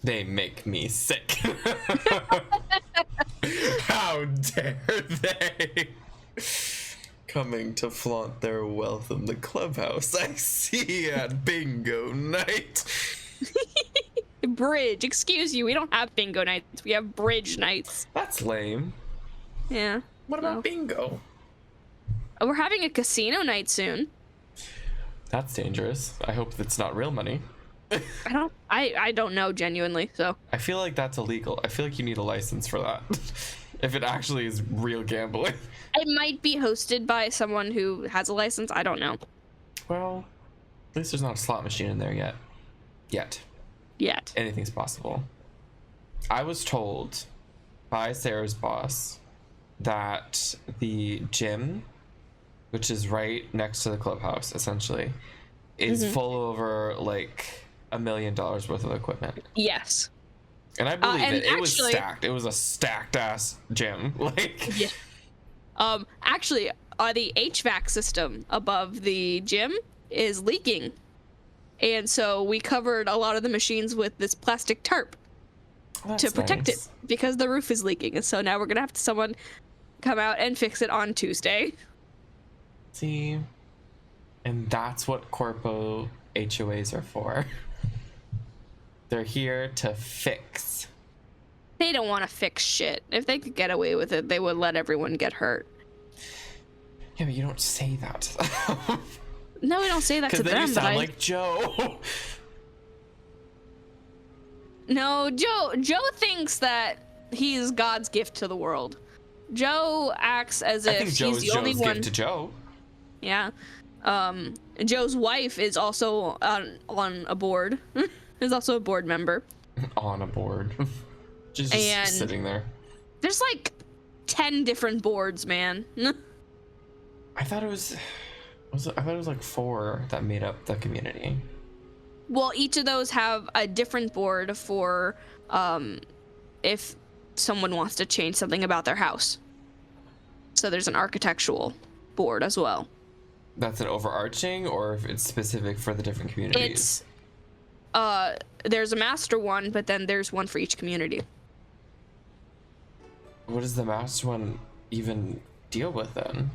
They make me sick. How dare they? Coming to flaunt their wealth in the clubhouse. I see at bingo night. Bridge. Excuse you. We don't have bingo nights. We have bridge nights. That's lame. Yeah. What about bingo? We're having a casino night soon. That's dangerous. I hope that's not real money. I don't know genuinely, so. I feel like that's illegal. I feel like you need a license for that. If it actually is real gambling. It might be hosted by someone who has a license. I don't know. Well, at least there's not a slot machine in there yet. Yet. Anything's possible. I was told by Sarah's boss that the gym, which is right next to the clubhouse, essentially, is full over like $1 million worth of equipment. Yes. And I believe it. It was stacked. It was a stacked ass gym. Like. Yeah. Actually, the HVAC system above the gym is leaking. And so we covered a lot of the machines with this plastic tarp to protect it because the roof is leaking. And so now we're going to have someone come out and fix it on Tuesday. See, and that's what corpo HOAs are for. They're here to fix. They don't want to fix shit. If they could get away with it, they would let everyone get hurt. Yeah, but you don't say that to them. No, we don't say that to them. Because then you sound like Joe. No, Joe thinks that he's God's gift to the world. Joe acts as if he's the only one. Gift to Joe. Yeah. Joe's wife is also on a board. Is also a board member. On a board. just sitting there. There's like 10 different boards, man. I thought it was like 4 that made up the community. Well, each of those have a different board for if someone wants to change something about their house. So there's an architectural board as well. That's an overarching, or if it's specific for the different communities? It's there's a master one, but then there's one for each community. What does the master one even deal with then?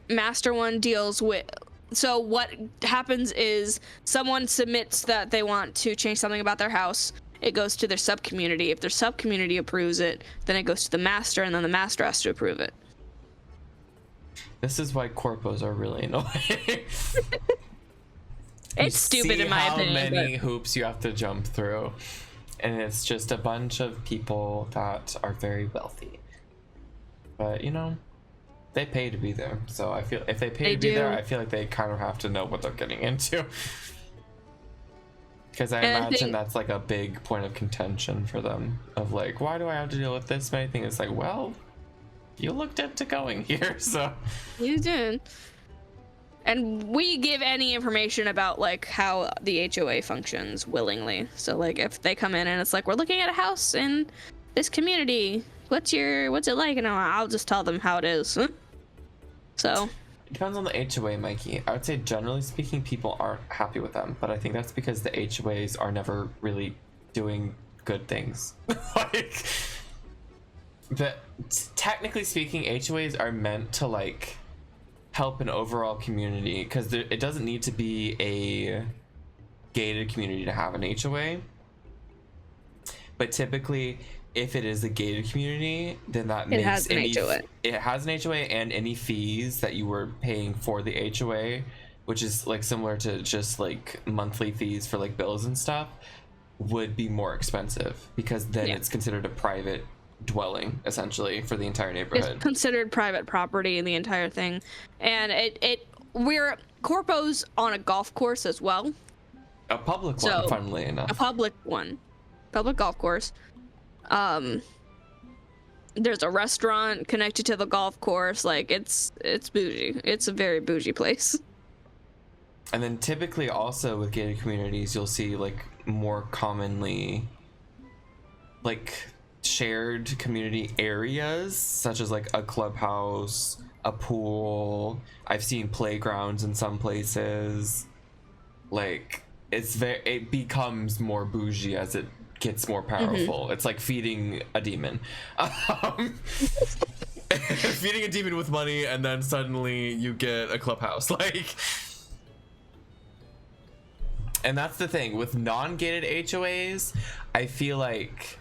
Master one deals with, so what happens is someone submits that they want to change something about their house. It goes to their sub community. If their sub community approves it, then it goes to the master, and then the master has to approve it. This is why corpos are really annoying. It's stupid in my opinion. How many hoops you have to jump through, and it's just a bunch of people that are very wealthy. But you know, they pay to be there, so I feel if they pay to be there, I feel like they kind of have to know what they're getting into. Because I imagine that's like a big point of contention for them. Of like, why do I have to deal with this many things? It's like, well, you looked into going here, so you did. And we give any information about like how the HOA functions willingly. So like if they come in and it's like, we're looking at a house in this community, what's it like? And I'll just tell them how it is. So it depends on the HOA, Mikey. I would say generally speaking, people aren't happy with them, but I think that's because the HOAs are never really doing good things. Like, but technically speaking, HOAs are meant to like help an overall community, because it doesn't need to be a gated community to have an HOA. But typically, if it is a gated community, then that makes has an HOA. It has an HOA, and any fees that you were paying for the HOA, which is like similar to just like monthly fees for like bills and stuff, would be more expensive, because then it's considered a private dwelling essentially for the entire neighborhood. It's considered private property in the entire thing, and we're corpos on a golf course as well. A public one, funnily enough. A public golf course. There's a restaurant connected to the golf course. Like it's bougie. It's a very bougie place. And then typically also with gated communities, you'll see like more commonly like shared community areas, such as like a clubhouse, a pool. I've seen playgrounds in some places. Like it becomes more bougie as it gets more powerful. It's like feeding a demon. Feeding a demon with money, and then suddenly you get a clubhouse. Like, and that's the thing with non-gated HOAs. I feel like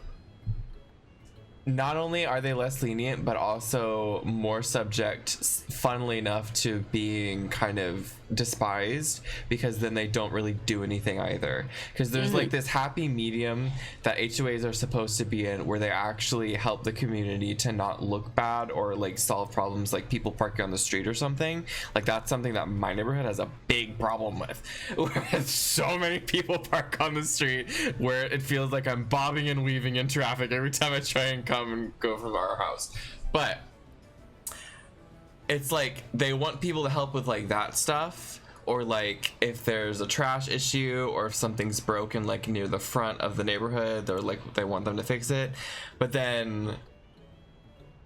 not only are they less lenient, but also more subject, funnily enough, to being kind of despised, because then they don't really do anything either. Because there's like this happy medium that HOAs are supposed to be in, where they actually help the community to not look bad or like solve problems like people parking on the street or something. Like that's something that my neighborhood has a big problem with, where so many people park on the street where it feels like I'm bobbing and weaving in traffic every time I try and come and go from our house. But it's like they want people to help with like that stuff, or like if there's a trash issue, or if something's broken like near the front of the neighborhood, they're like they want them to fix it. But then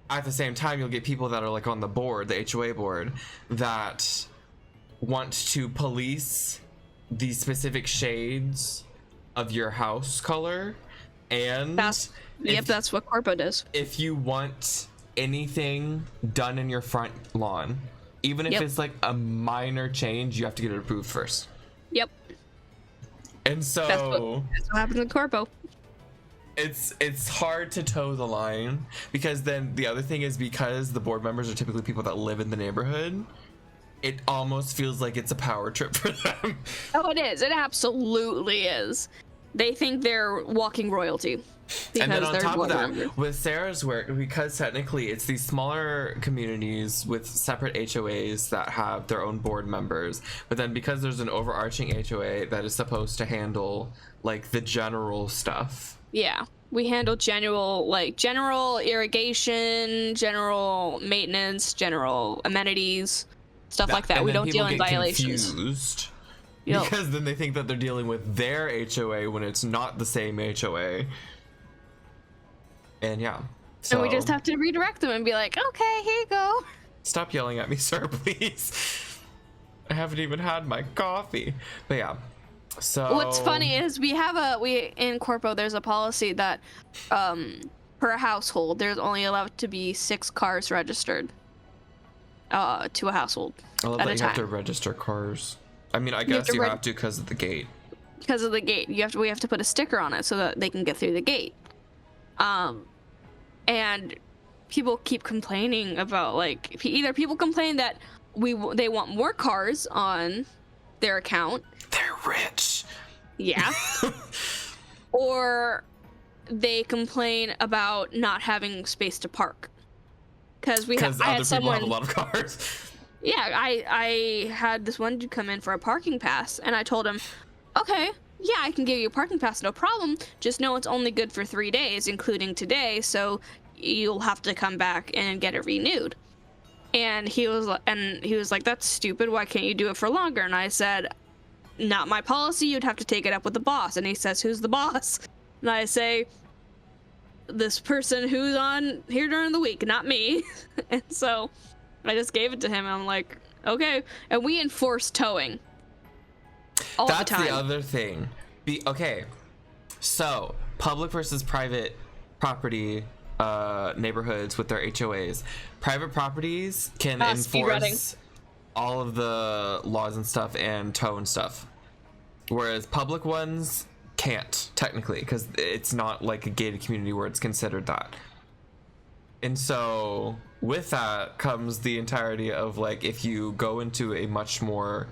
at the same time, you'll get people that are like on the board, the HOA board, that want to police the specific shades of your house color, and That's what Corpo does. if you want anything done in your front lawn, even if it's like a minor change, you have to get it approved first. Yep. And so that's what happens in Corpo. it's hard to toe the line, because then the other thing is, because the board members are typically people that live in the neighborhood, it almost feels like it's a power trip for them. Oh, it is. It absolutely is. They think they're walking royalty. And then on they're top of that, members. with Sarah's work, because technically it's these smaller communities with separate HOAs that have their own board members, but then because there's an overarching HOA that is supposed to handle like the general stuff. Yeah, we handle general irrigation, general maintenance, general amenities, stuff like that. We don't deal in violations. Confused. Yep. Because then they think that they're dealing with their HOA when it's not the same HOA. And yeah. So and we just have to redirect them and be like, okay, here you go. Stop yelling at me, sir, please. I haven't even had my coffee. But yeah. So What's funny is we in Corpo, there's a policy that per household, there's only allowed to be 6 cars registered to a household I love at that a you time. have to register cars. I mean, I guess you have to because of the gate. Because of the gate, we have to put a sticker on it so that they can get through the gate. And people keep complaining about, like, either people complain that they want more cars on their account. They're rich. Yeah. Or they complain about not having space to park. Because I other had people someone have a lot of cars. Yeah, I had this one dude come in for a parking pass, and I told him, okay, yeah, I can give you a parking pass, no problem. Just know it's only good for 3 days, including today, so you'll have to come back and get it renewed. And he was like, that's stupid. Why can't you do it for longer? And I said, not my policy. You'd have to take it up with the boss. And he says, who's the boss? And I say, this person who's on here during the week, not me. And so I just gave it to him. And I'm like, okay. And we enforce towing all the time. That's the other thing. Okay, so public versus private property neighborhoods with their HOAs. Private properties can enforce all of the laws and stuff and tow and stuff, whereas public ones can't, technically, because it's not like a gated community where it's considered that. And so with that comes the entirety of, like, if you go into a much more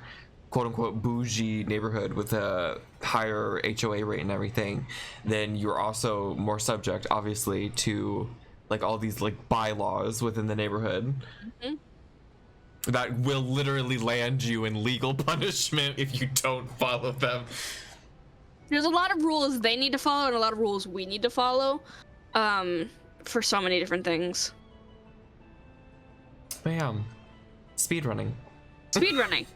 quote-unquote bougie neighborhood with a higher HOA rate and everything, then you're also more subject, obviously, to like all these like bylaws within the neighborhood. Mm-hmm. That will literally land you in legal punishment if you don't follow them. There's a lot of rules they need to follow and a lot of rules we need to follow for so many different things. Bam. Speedrunning. Speedrunning.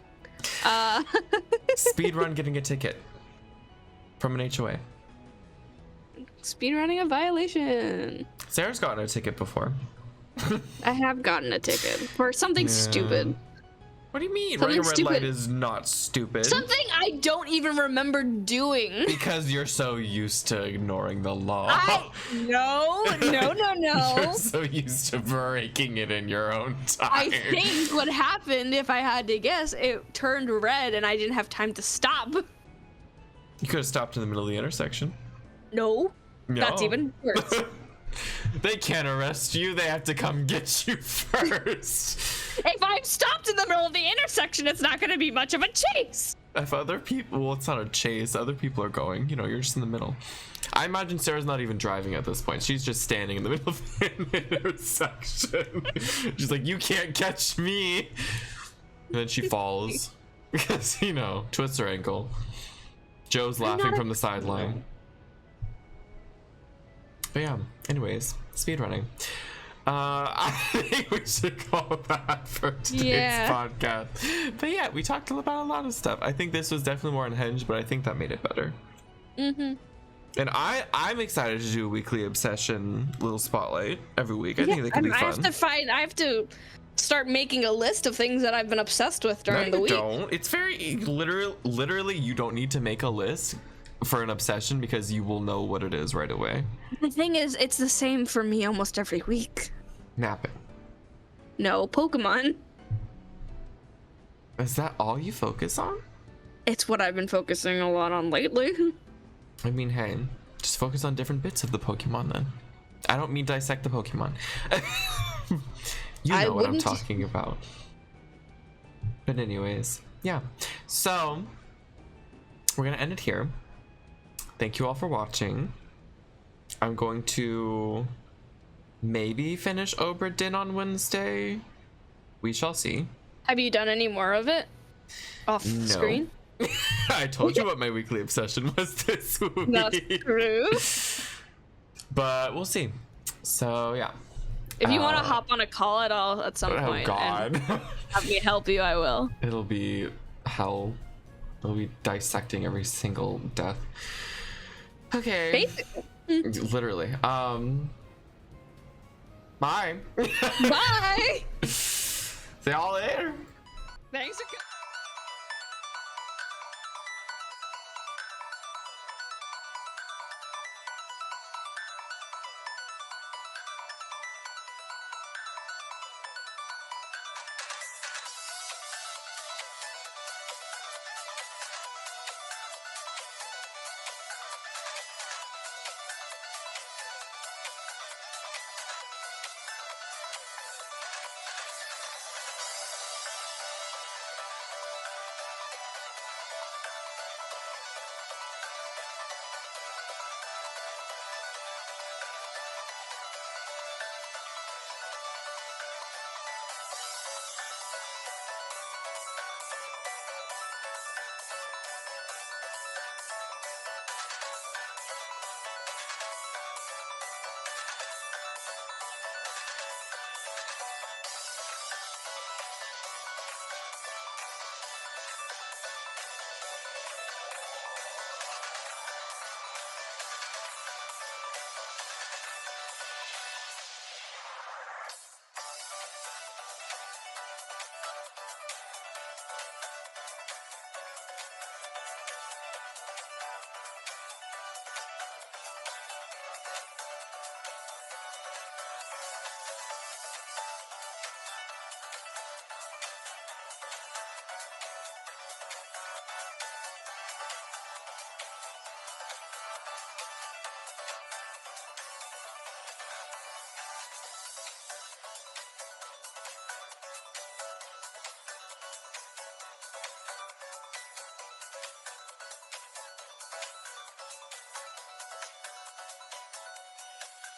Speedrun getting a ticket from an HOA. Speedrunning a violation. Sarah's gotten a ticket before. I have gotten a ticket for something stupid. What do you mean? Something Running a red stupid. light is not stupid. Something I don't even remember doing. Because you're so used to ignoring the law. No. You're so used to breaking it in your own time. I think what happened, if I had to guess, it turned red and I didn't have time to stop. You could have stopped in the middle of the intersection. No. That's even worse. They can't arrest you. They have to come get you first. If I'm stopped in the middle of the intersection, it's not going to be much of a chase. If other people, well, it's not a chase. Other people are going. You know, you're just in the middle. I imagine Sarah's not even driving at this point. She's just standing in the middle of the intersection. She's like, you can't catch me. And then she falls because, you know, twists her ankle. Joe's laughing from the sideline. But yeah, anyways, speedrunning. I think we should call that for today's podcast. But yeah, we talked about a lot of stuff. I think this was definitely more unhinged, but I think that made it better. Mm-hmm. And I'm excited to do a weekly obsession little spotlight every week. I think that could be fun. I have to start making a list of things that I've been obsessed with during the you week. Don't. It's very literally you don't need to make a list for an obsession because you will know what it is right away. The thing is, it's the same for me almost every week. Napping. No, Pokemon. Is that all you focus on? It's what I've been focusing a lot on lately. I mean, hey, just focus on different bits of the Pokemon then. I don't mean dissect the Pokemon. You know what I'm talking about. But anyways, yeah. So, we're gonna end it here. Thank you all for watching. I'm going to maybe finish Obra Dinn on Wednesday. We shall see. Have you done any more of it? Off screen? I told you what my weekly obsession was this week. That's true. But we'll see. So, yeah. If you want to hop on a call at all at some point God. and have me help you, I will. It'll be hell. It'll be dissecting every single death. Okay. Basically. Literally. Bye. Bye. See y'all later. Thanks for